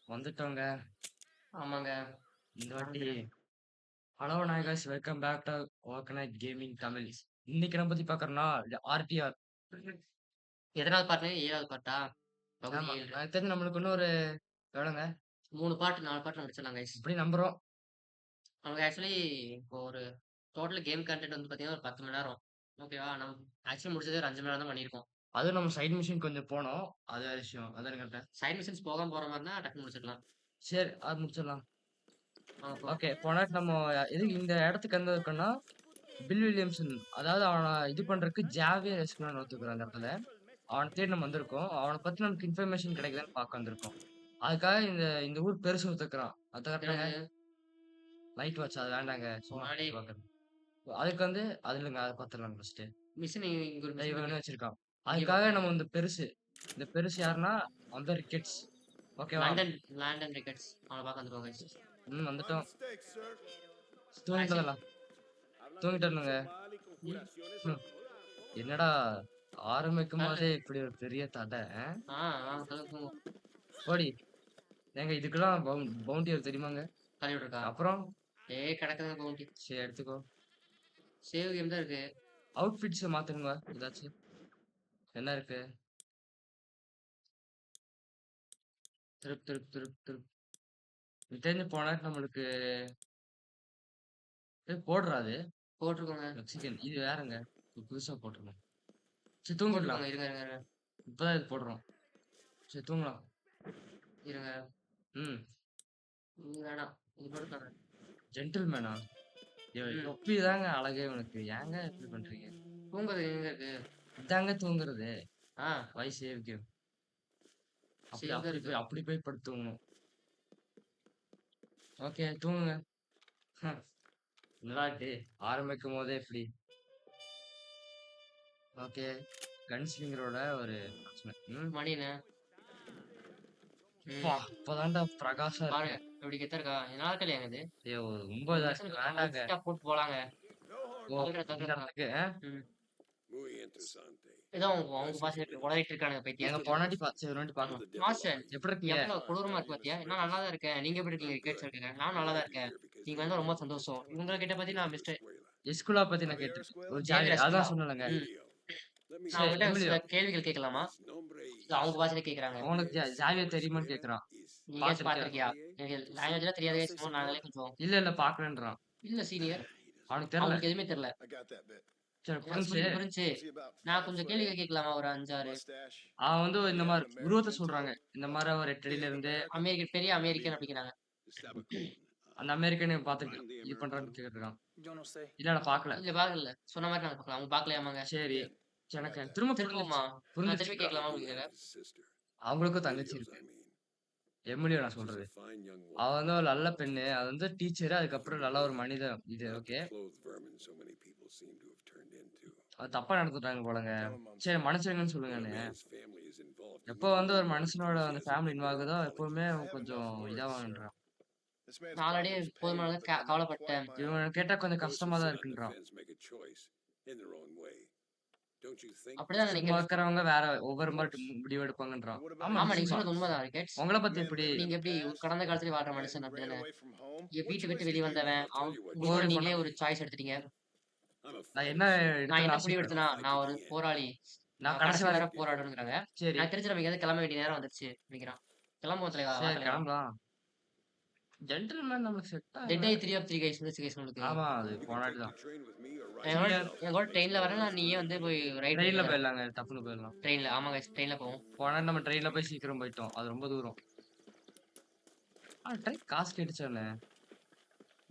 வந்துட்டோங்க. ஆமாங்க. இந்த வாட்டி ஹலோ நாயகாஸ் வெல்கம் பேக் டு ஓகனைட் கேமிங் தமிழ். இன்னைக்கு நம்ம பத்தி பார்க்கறோம்னா ஆர்டிஆர். எத்தனாவது பார்ட்டு? 7வது பார்ட்டா? பகுதி ஆமா. 7. எனக்கு தெரிஞ்சு நம்மளுக்கு இன்னும் ஒரு எவ்வளோங்க? 3 பார்ட், 4 பார்ட்ல முடிச்சிடலாம் கைஸ். இப்படி நம்புறோம். நமக்கு ஆக்சுவலி இப்போ ஒரு டோட்டல் கேம் கன்டென்ட் வந்து பார்த்தீங்கன்னா, ஒரு 10 மணி நேரம். ஓகேவா? ஆக்சுவலி முடிச்சதே ஒரு 5 மணி நேரம் தான் பண்ணியிருக்கோம். அதுவும் நம்ம சைட் மிஷின் கொஞ்சம் போனோம். அது வேற விஷயம். அதானே கரெக்ட்டா? சைட் மிஷன்ஸ் போகாம போற மாரினா டக்குனு முடிச்சிடலாம். சரி, அது முடிச்சிடலாம். வாங்க போலாம். ஓகே. போன வாட்டி நம்ம எதுக்கு இந்த இடத்துக்கு எங்க இருக்கோம்னா, பில் வில்லியம்சன் அதாவது அவன இது பண்றதுக்கு ஜாவியர் எஸ்குலான்னு ஒருத்தர் அந்த இடத்துல. அவன தேடி நம்ம வந்திருக்கோம். அவன பத்தி நமக்கு இன்ஃபர்மேஷன் கிடைக்குதான்னு பார்க்க வந்திருக்கோம். அதுக்காக இந்த இந்த ஊர் பெருசு ஒருத்தருக்குறான். அது கரெக்ட்டாங்க? என்னது? லைட் வாட்ச் அது வேண்டாங்க. சும்மா முன்னாடி பார்க்கறது. அதுக்கு வந்து அது இல்லங்க. அத பார்த்துடலாங்க ஃபர்ஸ்ட்டு. மிஷன் இங்க ஒரு மிஷன் இவன் இருக்கு. என்ன வச்சிருக்கான். இங்க அதுக்காக நம்ம இந்த பெருசு. இந்த பெருசு யாருன்னா, அந்த ரிக்கெட்ஸ். ஓகேவா? London London records. அவன பார்க்க வந்துருக்கோம் கைஸ். வந்துட்டோம். ஆக்சுவலி தூங்கிட்டதெல்லாம். தூங்கிட்டோம்ங்க. ம். ம். என்னடா அ ஆரம்பிக்கும்போதே இப்படி ஒரு பெரிய தடை. ஆ ஆ சொல்லுங்க. போடி. ஏங்க இதுக்கெல்லாம் பவுண்டரி தெரியுமாங்க? தள்ளி விட்டுருக்கா? அப்புறம் ஏய் கிடக்குதுங்க பவுண்டி. சரி எடுத்துக்கோ. சேவ் கேம் தான் இருக்கு. அவுட்ஃபிட்ஸ மாத்துங்க ஏதாச்சும். என்ன இருக்கு? திருப். எனக்கு தெரிஞ்சு போன வாட்டி நம்மளுக்கு போடுறா அது. போட்டுருக்கோங்க. மெக்சிகன். இது வேறங்க. புதுசா போட்டுருக்கோம். சரி போட்டுருக்கோங்க. தூங்கிடலாம். இருங்க. இப்பதான் இது போடுறோம். சரி தூங்கலாம். இருங்க. ம். இது வேணாம். இது போட்டுக்கோங்க. ஜென்டில்மேனா? ம். தொப்பி தாங்க அழகே உனக்கு. ஏங்க இப்படி பண்றீங்க? தூங்குறது எங்க இருக்கு? இதாங்க தூங்குறது. ஆ வை சேவ் கேம். அப்படி சேவ் தான் அப்படி இருக்கு. போய் அப்படி போய் படுத்து தூங்கணும். ஓகே தூங்குங்க. ஹம், என்னடா டேய் ஆரம்பிக்கும் போதே இப்படி. ஓகே. கன்ஸ்லிங்கரோட ஒரு பிரச்சனை. மணி என்ன? அப்பா ம். அப்பதான்டா பிரகாசா பாருங்க. இருக்கேன். இப்படி கெத்தா இருக்கா? நல்லா இருக்கா இல்லையாங்க இது? ஐயோ ரொம்ப ஒரு இதா இருக்கு. மிஷனுக்கு வேண்டாங்க. அவுட்ஃபிட்டா போட்டு போலாங்க. ஓ இந்த தள்ளுறேன். இடத்துக்கு ம். Muy interesante. ஏதோ அவங்க அவங்க Gracias, பாஷையில amigo. உளறிட்டு இருக்கானுங்க எங்க பைத்தியம். பொண்டாட்டி சரி ஒரு வாட்டி I'm பார்க்கலாம். the devil master hunter. எப்படி இருக்கீங்க? எவ்வளோ கொடூரமா Glad இருக்கு you பாத்தியா? must நான் நல்லா தான் recognize me. இருக்கேன். நீங்க எப்படி இருக்கீங்க? I'm Gates good. இருக்கீங்க. நான் நல்லா Glad தான் you're இருக்கேன். here because நீங்க there வந்தா are ரொம்ப many சந்தோஷம். people இவங்க கிட்ட பத்தி நான் waiting for மிஸ்டர் Escuela. எஸ்குலா பத்தி நான் Javier கேட்டிருக்கேன். Escuela? ஒரு ஜேவியர் அதான் எஸ்குலா. சொன்னேன்லங்க. ம். Emilio. Let me நான் சரி அவங்ககிட்ட எமிலியோ. சில கேள்விகள் கேட்கலாமா? His nombre இல்ல அவங்க es பாஷையில கேட்கறாங்க. உனக்கு ஜாவியர் Javier தெரியுமான்னு Escuela கேட்கறான். is நீ எங்கேயாச்சும் பார்த்திருக்கியா? பார்த்திருக்கியா? எனக்கு லாங்குவேஜ்லாம் தெரியாது No கைஸ். sé, சும்மா señor. நாங்களே கொஞ்சம் இல்ல பார்க்கலன்றான். இல்ல சீனியர். He அவனுக்கு doesn't. தெரியல. அவங்களுக்கு எதுவுமே தெரியல. I got that bit. சரி எனக்கு புரிஞ்சுச்சு. புரிஞ்சுச்சு. Was he about நான் 5 கொஞ்சம் foot கேள்விகள் 8? கேட்கலாமா? ஒரு 5, 6 Mustache? அவன் வந்து Did இந்த he have மாரி an American உருவத்த சொல்றாங்க. mentality? இந்த மாரி ஒரு 8 அடியில Native இருந்து American? பெரிய அமெரிக்கன் Amigo. அப்படிங்கிறாங்க. Estaba con அந்த அமெரிக்கன Juan பார்த்துருக்கேன். the இது Americano. பண்றான்னு கேட்டுருக்கான். Yo no sé. இல்ல நான் பார்க்கல. இல்ல பார்க்கல. சொன்ன மாரி நாங்க பார்க்கலாம். அவங்க பார்க்கலையாமாங்க? சரி. Again, I எனக்கு got that. திரும்ப திரும்பவுமா? நான் புரிஞ்சிருச்சு. திருப்பி கேட்கலாமா Probably உங்களுக்கு? had his sister. அவங்களுக்கும் தங்கச்சி Emilio's, இருக்கு. I mean. எமிலியோ நான் She's சொல்றது. a fine young அவ woman. வந்து ஒரு நல்ல பெண்ணு. அது வந்து டீச்சரு. அதுக்கப்புறம் நல்ல ஒரு மனிதன். இது Not okay. the clothed vermin so many people seem to have turned into. அது தப்பா நடந்துட்டாங்க போலங்க. Tell him I'm சரி sorry. மன்னிச்சிடுங்கன்னு When a சொல்லுங்கன்னு. man's family is involved, you எப்போ need a வந்து ஒரு little more மனுஷனோட அந்த enthusiasm family than involve mere ஆகுதோ எப்பவுமே apologies. அவன் கொஞ்சம் இதாவான்றான். This man's நான் ஆல்ரெடி problem is pain, போதுமான but they're not கவலைப்பட்டேன். quite my இவன் own. கேட்டா கொஞ்சம் Those who கஷ்டமா தான் sit on the இருக்குன்றான். fence make a choice in their own way. Don't you think, அப்படிதான் Mr. சும்மா நினைக்கிறேன். இருக்கிறவங்க வேற ஒவ்வொரு Of மாதிரி course. முடிவு And எடுப்பாங்கன்றான். what about ஆமா ஆமா, நீங்க Emilio? நிச்சயமா. சொன்னது உண்மைதான் ரிக்கெட்ஸ். உங்கள பத்தி Man எப்படி? lived in நீங்க the எப்படி past, கடந்த காலத்துல வாழ்ற man மனுஷன் who ran அப்படிதானே? away from home. வீட்டை What விட்டு choice வெளிய did you வந்தவன். make? I'll tell you what உங்களுக்கு போரே நீங்களே பண்ணான். ஒரு சாய்ஸ் எடுத்துட்டீங்க. I'm a நான் என்ன fighter. நான் எடுத்தேன்னு என்ன முடிவு ஆசைப்படுறேன். எடுத்தேன்னா, I'll fight நான் to ஒரு the end. போராளி. நான் கடைசி கடைசி வரை வரை போராடணுங்கிறாங்க. சரி எனக்கு தெரிஞ்சு நம்ம எங்கேயாவது கிளம்ப வேண்டிய நேரம் வந்துருச்சு நினைக்கிறான். கிளம்புவோம் தலைவா. வா சரி தலைவா. கிளம்பலாம். ஜென்டில்மேன் நமக்கு செட் டெட் ஆகல. ஐ 3 ஆஃப் 3 கைஸ் வந்துச்சு கைஸ் உங்களுக்கு. ஆமா அது You can போனாடி take தான். the train with me or ride என் கூட சரியா? yourself. என் கூட ட்ரெயின்ல வரேன்னா நீயே வந்து போய் ரைட் ட்ரெயின்ல பண்ணிட்டு போயிடலாங்க. டப்புன்னு போயிடலாம். ட்ரெயின்ல. ஆமா கைஸ் ட்ரெயின்ல போவோம். போனா நம்ம ட்ரெயின்ல போய் சீக்கிரம் போயிட்டோம். அது ரொம்ப தூரம். ட்ரெயின் காசு கேட்டுச்சானே.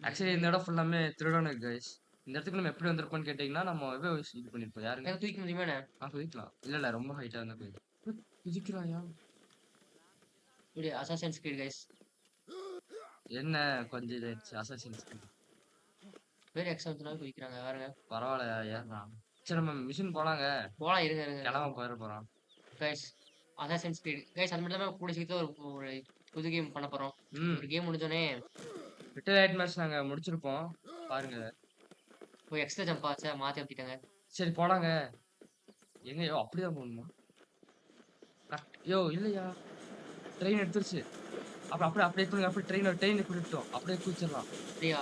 ஆக்சுவலி இந்த இடம் ஃபுல்லாமே திருடனு கைஸ். இந்த இடத்துக்கு நம்ம எப்படி வந்திருப்போம்னு கேட்டீங்கன்னா நம்ம இது பண்ணிருப்போம். யாருங்க? எனக்கு தூக்கி முடியுமாண்ணே? குதிக்கலாம். இல்ல ரொம்ப ஹைட்டா இருந்தா குதிக்கிறாயா? இப்படி அசாசின்ஸ் கிரீட் கைஸ். என்ன கொஞ்சம் இதாயிடுச்சு. அசாசின்ஸ் வேற எக்ஸாம்ஸ்னால குதிக்கிறாங்க பாருங்க. பரவாயில்ல ஏறா. சரி நம்ம மிஷின் போலாங்க. போலாம் இருங்க. கிளம்ப போயிட போறோம். கைஸ் அசாசின்ஸ் கிரீட் கைஸ் அது மட்டும் இல்லாம கூட சீக்கிரம் ஒரு புது கேம் பண்ண போறோம். ம். ஒரு கேம் முடிஞ்சோனே லிட்டில் நைட் மேட்ச் நாங்க முடிச்சிருப்போம். பாருங்க. போய் எக்ஸ்ட்ரா ஜம்ப் ஆச்சா மாத்தி அமுத்திட்டாங்க. சரி போலாங்க. எங்க யோ அப்படிதான் போகணுமா? யோ இல்லையா? ட்ரெயின் எடுத்துருச்சு. அப்புறம் அப்படியே அப்படியே குடுங்க. அப்படியே ட்ரெயின்ல குடுத்துட்டோம். அப்படியே குதிச்சிடலாம். அப்படியா?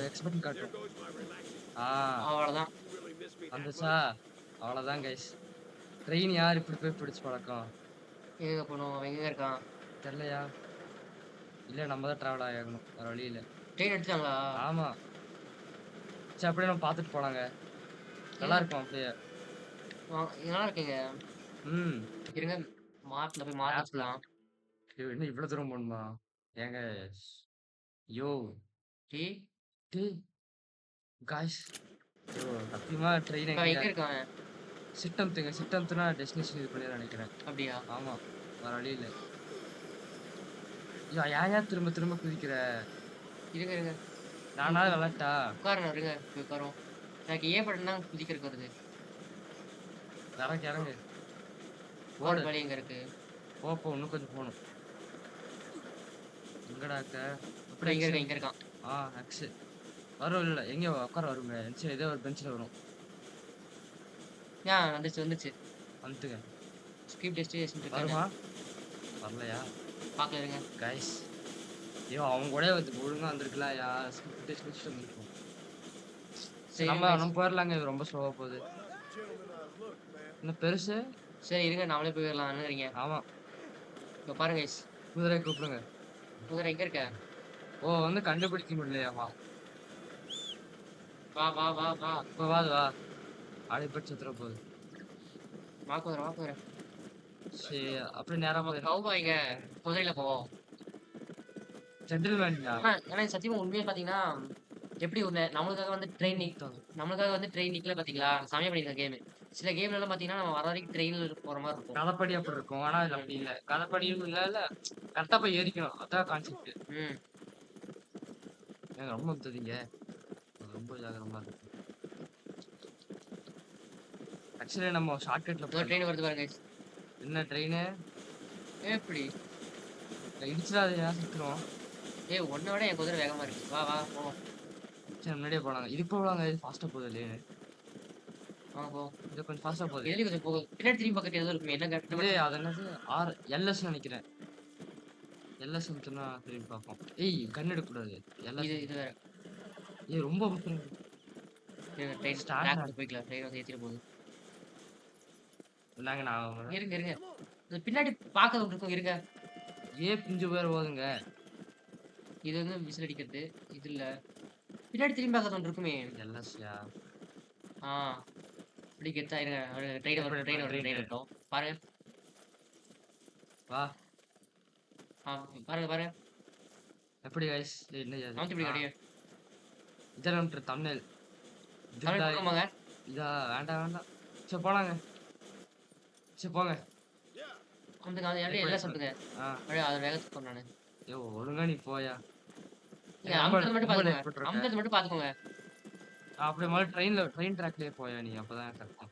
எக்ஸ்பெக்ட் காட்டும். ஆ அவ்வளோதான். வந்துச்சா? அவ்வளோதான் கைஸ். ட்ரெயின் யார் இப்படி போய் பிடிச்சு பழக்கம்? எங்க போகணும்? அவன் எங்க இருக்கான்? தெரியலையா? இல்ல நம்ம தான் டிராவல் ஆகணும். வேற வழி இல்ல. ட்ரெயின் எடுத்துட்டாங்களா? ஆமா. சரி அப்படியே நம்ம பார்த்துட்டு போலாங்க. நல்லா இருக்கும் அப்படியே. நல்லா இருக்கீங்க. ம். இருங்க மார்க்ல போய் மார்க் மேப்ல. வச்சுக்கலாம். என்ன இவ்வளவு தூரம் போகணுமா? ஏங்க யோ டீ டேய் காய்ஸ். யோ சத்தியமா ட்ரெயின் இப்போ எங்க? எங்க இருக்கான்? சிட்டம்த்துங்க. சிட்டம்த்துனா டெஸ்டினேஷன் இது பண்ணிடுறேன் நினைக்கிறேன். அப்படியா? ஆமா. வேற வழி இல்ல. ஏன் திரும்ப திரும்ப குதிக்கிற? இருங்க இருங்க நானா விளாட்டா? உட்காருங்க இருங்க போய் உட்காரும். எனக்கு ஏ பட்டன் தான் குதிக்கிறதுக்கு வருது. இறங்கு இறங்கு. போற ஓடு. வழி எங்க இருக்கு? போ இன்னும் கொஞ்சம் போகணும். எங்கடா இருக்க? இப்போ இங்க இருக்கான் இங்க இருக்கான். எக்ஸ். வரும் இல்ல எங்க உட்கார வருங்க. சரி ஏதோ ஒரு பெஞ்சில் வரும். ஏன் வந்துச்சு வந்துச்சு. வந்துட்டுங்க. ஸ்கிப் டெஸ்டினேஷன் இருக்காங்க. வருமா? வரலையா? பார்க்கல இருங்க. கைஸ். அவங்க கூட ஒழுங்கா வந்திருக்கலாம். ஸ்கிப் டெஸ்டினேஷன் வந்திருக்கும். சரி நம்ம guys. நம்ம போயிடலாங்க. இது ரொம்ப ஸ்லோவா போகுது. இன்னும் பெருசு? சரி இருங்க நாமளே போயிடலாம். என்னறீங்க? ஆமா. இப்போ பாருங்க guys. குதிரை கூப்பிடுங்க. குதிரை எங்க இருக்க? வந்து கண்டுபிடிக்க முடியலையாமா? வா வா வா வா இப்ப வா அடிப்பட்டு சுத்துற போகுது. வா குதிரை. சரி அப்படியே நேரா நம்ம போயிடும். கௌபாய்ங்க குதிரையில போவோம். ஜென்டில்மேன்யா? ஏன்னா சத்தியமா உண்மையா பாத்தீங்கன்னா எப்படி நம்மளுக்காக வந்து ட்ரெயின் நிக்கல பாத்தீங்களா? செமையா பண்ணிருக்க கேம். சில கேம்ல எல்லாம் பாத்தீங்கன்னா நம்ம வர வரைக்கும் ட்ரெயின்ல போற மாதிரி இருக்கும். கதைப்படி அப்படி இருக்கும். ஆனா இது அப்படி இல்ல. கதைப்படியும் இல்ல. கரெக்டா போய் ஏறிக்கணும். அதான் கான்செப்ட். ம் ஏங்க ரொம்ப தெரியுங்க. ரொம்ப ஜாகிரமா இருக்கு. ஆக்சுவலி நம்ம ஷார்ட்கட்ல ஒரு ட்ரெயின் வருது பாருங்க guys. என்ன ட்ரெயின்? எப்படி? இடிச்சிடாதயா சுத்துறோம். ஏய் உன்னை விட என் குதிரை வேகமா இருக்கு. வா வா போவோம். சரி முன்னாடியே போலாங்க. இது போலாங்க. இது ஃபாஸ்டா போகுது இல்லையே. வா போ. இது கொஞ்சம் ஃபாஸ்டா போகுது. எதுலயும் கொஞ்சம் போகும். பின்னாடி திரும்பி பக்கத்துல ஏதோ இருக்குமே. என்ன இது அது என்னது? எல்எஸ் நினைக்கிறேன். எல்எஸ் மட்டும்னா திரும்பி பார்ப்போம். கண் எடுக்கக்கூடாது. இது இது வேற. ரொம்ப அமுக்குறீங்க. ட்ரெயின் Stand ஸ்டாண்ட் போய்க்கலாம். ட்ரெயின் வந்து ஏத்திட்டு போகுது. இந்தாங்க நான் இருங்க. இது பின்னாடி பார்க்க இருக்கும் இருங்க. பிஞ்சு பேர் போகுதுங்க. இது வந்து விசில் அடிக்கிறது. இது இல்ல. பின்னாடி திரும்பி பார்க்க ஒன்று இருக்குமே. எல்எஸ்யா? ஆ இப்படி கெத்தா இருங்க. ட்ரெயின் வரட்டும். பாருங்க. வா. பாருங்க. எப்படி கைஸ்? என்ன நவுத்தி இப்படி அடியே. இதெல்லாம் தம்ப்நெயில். தமிழ் போடுமாங்க? இதா வேண்டாம். சரி போலாங்க. சரி போங்க. அந்த எல்லாம் சொல்லுங்க. அப்படியே அது வேகத்துக்கு போறேன் நானு. ஒழுங்கா நீ போயா. அம்பது மட்டும் பாத்துக்கோங்க. அப்படியே முதல்ல ட்ரெயின் ட்ராக்லயே போயா நீ. அப்பதான் கரெக்டா.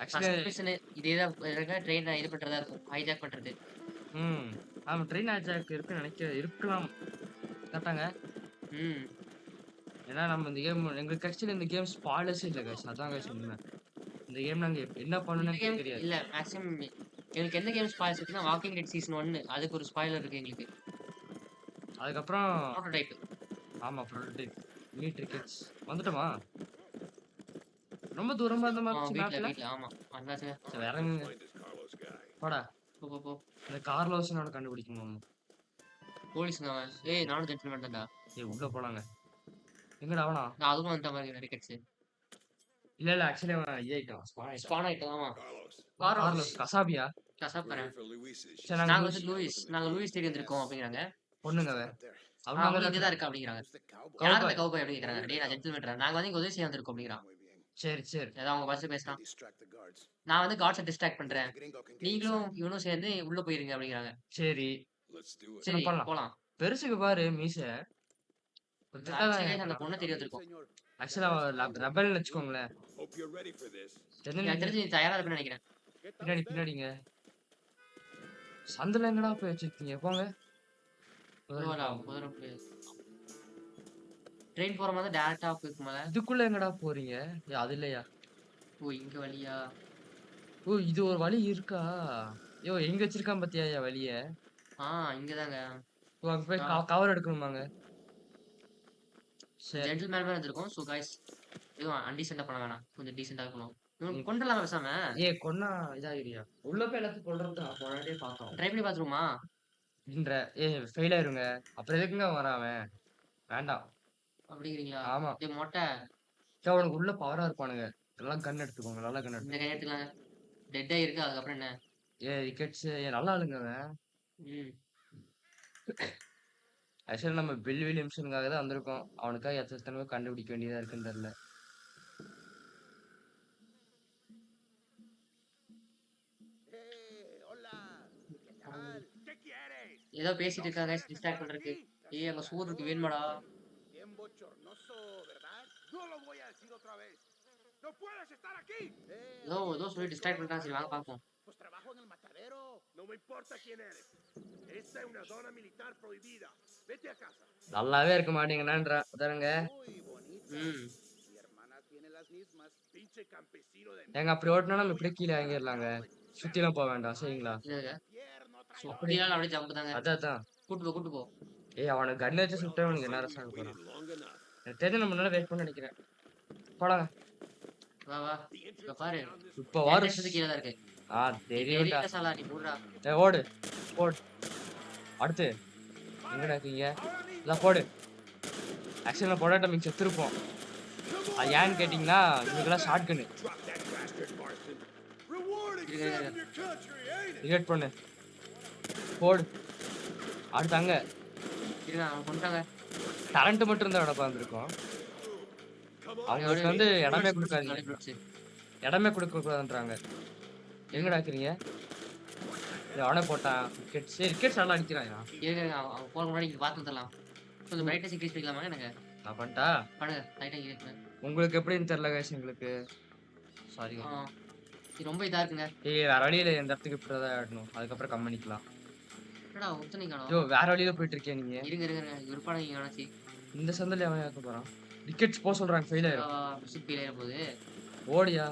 ஆக்சுவலி இதேதான் ட்ரெயின் இது பண்றதா இருக்கும். ஹைஜாக் பண்றது. ஆமா ட்ரெயின் ஹைஜாக் இருக்குன்னு இருக்கலாம். கரெக்டாங்க. ஏன்னா நம்ம இந்த கேம் எங்களுக்கு ஆக்சுவலி இந்த கேம் ஸ்பாய்லர்ஸே இல்லை கைஸ். அதான் கைஸ் உண்மை. இந்த கேம் நாங்க என்ன பண்ணணும்னு தெரியாது. இல்ல மேக்ஸிமம் எனக்கு எந்த கேம் ஸ்பாய்லர்ஸ் இருக்குன்னா வாக்கிங் டெட் சீசன் 1 அதுக்கு ஒரு ஸ்பாய்லர் இருக்கு எங்களுக்கு. அதுக்கப்புறம் புரோட்டோடைப். ஆமா புரோட்டோடைப். Meet tickets வந்துட்டோமா? ரொம்ப தூரமா இருந்த மாதிரி மேப்ல. வீட்ல ஆமா வந்தாச்சுங்க. சரி இறங்குங்க. போடா. போ. இந்த கார்லோஸ்னோட கண்டுபிடிக்கணும். போலீஸ்ங்க அவன். நானும் ஜென்டில்மேன் தான்டா. உள்ள போலாங்க. எங்கடா அவனா? நான் அதுவும் வந்த மாதிரி டிக்கெட்ஸ். இல்ல ஆக்சுவலி அவன் இதாயிட்டான். ஸ்பான் ஆயிட்டான். ஆமா. கார்லோஸ் கசாபியா? கசாப்காரன். சரி நாங்க வந்து லூயிஸ் தேடி வந்திருக்கோம் அப்படிங்கிறாங்க. பொண்ணுங்க அவங்க இங்க தான் இருக்கா அப்படிங்கிறாங்க. யார் அந்த கௌபாய் அப்படி கேக்குறாங்க. டேய் நான் ஜென்டில்மேன். நாங்க வந்து இங்க உதவி செய்ய வந்திருக்கோம் அப்படிங்கிறான். சரி ஏதோ அவங்க பஸ் பேசுறான். நான் வந்து காட்ஸை டிஸ்ட்ராக்ட் பண்றேன். நீங்களும் இவனும் சேர்ந்து உள்ள போயிருங்க அப்படிங்கிறாங்க. சரி போலாம். பெருசுக்கு பாரு மீச. அந்த பொண்ணை தெரிய வந்திருக்கோம். ஆக்சுவலா ரபல் வச்சுக்கோங்களேன். எனக்கு தெரிஞ்சு நீ தயாரா இருக்குன்னு நினைக்கிறேன். பின்னாடிங்க சந்தில எங்கடா போய் வச்சிருக்கீங்க? போங்க. ட்ரெயின் போற மாதிரி டைரக்டா போய்க்குமா? இதுக்குள்ள எங்கடா போறீங்க? அது இல்லையா? இங்க வழியா? இது ஒரு வழி இருக்கா? எங்க வச்சிருக்கான் பாத்தியாயா வழிய? இங்கதாங்க. அங்க போய் ஆ கவர் எடுக்கணுமாங்க. சரி. ஜென்டில்மேன் மாரி இருந்திருக்கும். ஸோ காய்ஸ் எதுவும் அன்டீசென்ட்டா பண்ண வேணாம். கொஞ்சம் டீசென்ட்டா இருக்கணும். நீ இவன கொன்றுலாமா பேசாம? கொன்னா இதாகிரியா? உள்ள போய் எல்லாத்தையும் கொல்றது தான். போன வாட்டியே பார்த்தோம். ட்ரை பண்ணி பார்த்துருவோமா? இன்ற ஃபெயில் ஆயிருங்க. அப்புறம் எதுக்குங்க வரான் அவன்? வேண்டாம். அப்படிங்கிறீங்களா? ஆமா. டேய் மொட்டை, அவனுக்கு உள்ள பவரா இருப்பானுங்க. நல்லா கன் எடுத்துக்கோங்க. நல்லா கன் இந்த எடுத்துக்கோங்க. கை எடுத்துக்கலாங்க. டெட் ஆயிருக்கு. அதுக்கப்புறம் என்ன? விக்கெட்ஸ் நல்லா ஆளுங்க அவன். ம். ஆக்சுவலா நம்ம பில் வில்லியம்சனுக்காக தான் வந்திருக்கோம். அவனுக்காக எத்தனை கண்டுபிடிக்க வேண்டியதா இருக்குன்னு தெரியல. ¿Qué quieres? ஏதோ பேசிட்டு இருக்காங்க. டிஸ்ட்ராக்ட் பண்றதுக்கு. ஏய் அங்க சோறு இருக்கு வேணுமாடா? Bien bochornoso, ¿verdad? No lo voy a decir otra vez. ¡No puedes estar aquí! ஏதோ சொல்லி டிஸ்ட்ராக்ட் பண்றாங்க. சரி வாங்க பார்ப்போம். Pues trabajo en el matadero. No me importa quién eres. Esta es una zona militar prohibida. Vete a casa. நல்லாவே இருக்க மாட்டீங்கன்னான்றா அதானுங்க. Muy bonita. ம். Mi hermana tiene las mismas. Pinche campesino de ஏங்க அப்படி ஓட்டினா நம்ம இப்படியே கீழே இறங்கிடலாங்க. சுத்திலாம் போக வேண்டாம் சரிங்களா? இதுங்க. infierno அப்படி சுத்திலாம் அப்படியே ஜம்ப் தாங்க. அதான். கூட்டு போ. அவனுக்கு கன் வச்சு சுட்டா அவனுக்கு என்ன ரசம் போறான். எனக்கு தெரிஞ்சு நம்ம நல்லா வெயிட் பண்ண நினைக்கிறேன். போடாங்க. வா. இங்க பாரு. இப்ப வாரு. கீழே தான் இருக்கு. தெரியும்டா. தெரியல சாலா நீ போடுறா. ஓடு. அடுத்து எங்கடா இருக்கீங்க? இதான் போடு. ஆக்சுவலி நான் போடாட்ட மிங்க செத்துருப்போம். அது ஏன்னு கேட்டீங்கன்னா இவங்கெல்லாம் ஷார்ட் கன்னு. ரிகட் பண்ணு. போடு. அடுத்து அங்க. இருங்க அவன் கொண்டாங்க. கரண்ட் மட்டும் இருந்தா நடப்பா இருந்திருக்கும். அவங்களுக்கு வந்து இடமே கொடுக்காதீங்க. இடமே கொடுக்க கூடாதுன்றாங்க. எங்கடா இருக்கிறீங்க? அவனே போட்டான். விக்கெட்ஸ் நல்லா அடிக்கிறாயா? இருங்க அவன் போற முன்னாடி இங்க பார்த்து வந்துடலாம். கொஞ்சம் பிரைட்னஸ் இன்க்ரீஸ் பண்ணிக்கலாமா எனக்கு? நான் பண்ணிட்டா? பண்ணுங்க. லைட்டா இன்க்ரீஸ் பண்ணு. உங்களுக்கு எப்படின்னு தெரியல guys எங்களுக்கு. சாரி. இது ரொம்ப இதா இருக்குங்க. வேற வழியில இந்த இடத்துக்கு இப்படிதான் ஆடணும். அதுக்கப்புறம் கம் பண்ணிக்கலாம். என்னடா ஒத்தனை காணோம். வேற வழியில போயிட்டு இருக்கேன் நீங்க. இருங்க இருப்பான இங்க வேணாச்சு. இந்த சந்தில அவன் ஏக்க போறான். விக்கெட்ஸ் போக சொல்றாங்க ஃபெயில் ஆயிரும். மியூசிக் ஃபெயில் ஆயிர போகுது. ஓடியா?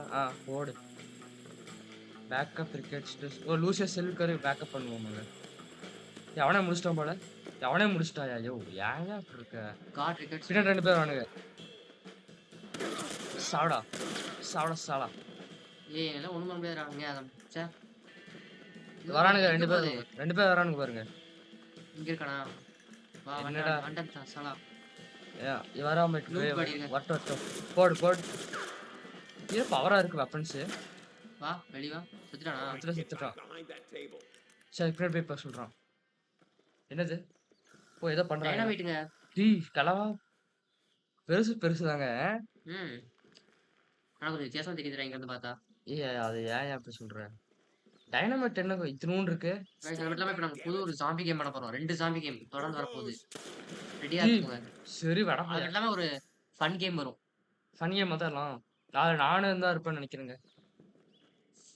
ஓடு. பேக்கப் விக்கெட்ஸ் லூசியஸ் செல்கர் பேக்கப் பண்ணுவோம் முதல்ல. அவனே முடிச்சிட்டான் போல. அவனே முடிச்சிட்டாயா? ஏன் அப்படி இருக்க? Got wickets. பின்னாடி 2 பேர் வானுங்க. சாவடா. எல்லாம் ஒண்ணும் பண்ண முடியாதுங்க அத. ச்சே. வரானுங்க 2 பேர் வரானுங்க பாருங்க. இங்க இருக்கானா? வா என்னடா? வண்டா சாலா. வராம வரட்டும். போடு. இது பவரா இருக்கு வெப்பன்ஸ். வா வெளிய வா. செத்துட்டானா? செத்துட்டான். சரி பின்னாடி போய் பேச சொல்றான். என்னது? ஏதோ பண்றாங்க. டைனமைட்டுங்க. கலவா பெருசுதாங்க. ஆனா கொஞ்சம் வித்தியாசமா தெரியுதுடா இங்க இருந்து பார்த்தா. அது ஏன் அப்படி சொல்ற? டைனமைட் என்ன இத்தினூண்டு இருக்கு? இப்ப நாங்க புது ஒரு ஜாம்பி கேம் பண்ண போறோம். 2 ஜாம்பி கேம் தொடர்ந்து வரப்போகுது. ரெடியா இருக்குங்க. சரி வட. அது எல்லாமே ஒரு ஃபன் கேம் வரும். ஃபன் கேம் அதெல்லாம். நானும் தான் இருப்பேன்னு நினைக்கிறேங்க.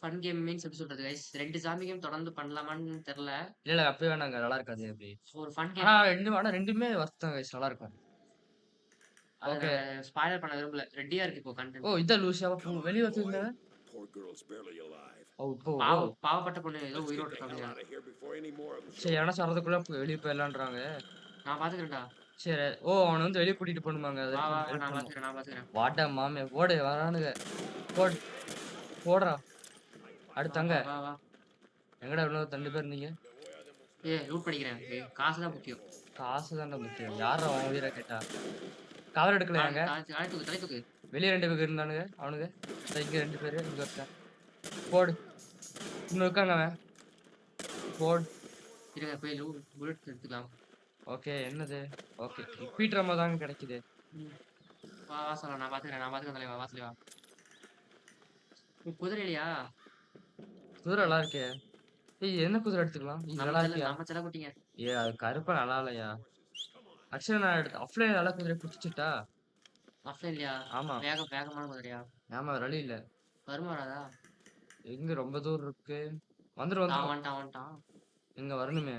ஃபன் கேம் மீன்ஸ் எப்படி சொல்றது गाइस? 2 ஜாம்பி கேம் தொடர்ந்து பண்ணலாமான்னு தெரியல. இல்ல அப்பவே வேணாங்க. நல்லா இருக்காது அப்படி. ஒரு ஃபன் கேம். ரெண்டுமே வர்த்தம் गाइस நல்லா இருக்கும். ஓகே. ஸ்பாயிலர் பண்ண விரும்பல. ரெடியா இருக்கு இப்போ கண்டென்ட். இத லூசியாவா வெளிய வந்துங்க. Poor girl's barely alive. பாவப்பட்ட பொண்ணு ஏதோ உயிரோட இருக்காங்க. சரி என்ன சொல்றதுக்குள்ள வெளிய போயிடலாம்ன்றாங்க. நான் பாத்துக்கறேன்டா. சரி அவன வந்து வெளிய கூட்டிட்டு போணுமாங்க. வா நான் பாத்துக்கறேன். வாடா மாமே ஓடு வரானுங்க. போடுறா. அடுத்தங்க. வா. எங்கடா இவ்வளவு 2 பேர் நீங்க? லூட் பண்ணிக்கிறேன். காசு தான் முக்கியம். காசு தான்டா முக்கியம். யாரா அவன் உயிரை கேட்டா? கவர் எடுக்கலையாங்க? தலை தூக்கு. வெளிய 2 பேர் இருந்தானுங்க அவனுங்க. இங்க 2 பேர் இங்க ஒருத்தன். போடு. இன்னும் இருக்காங்க அவன். போடு. இருங்க போய் புல்லட் எடுத்துக்கலாம். ஓகே என்னது? ஓகே ரிப்பீட் ரம்ம தாங்க கிடைக்குது. வா சொல்லலாம். நான் பாத்துக்கிறேன் தலைவா. வா தலைவா. குதிரை இல்லையா? குதிரை நல்லா இருக்கே. என்ன குதிரை எடுத்துக்கலாம்? நல்லா இருக்கியா? நம்ம செல்ல குட்டிங்க. அது கருப்பா நல்லா இல்லையா? ஆக்சுவலா நான் ஆஃப்லைன் நல்லா குதிரை பிடிச்சிட்டா. ஆஃப்லைன் இல்லையா? ஆமா. வேகமான குதிரையா? ஆமா வழி இல்ல. வருமாறாதா? எங்க ரொம்ப தூரம் இருக்கு. வந்துட்டான். இங்க வரணுமே.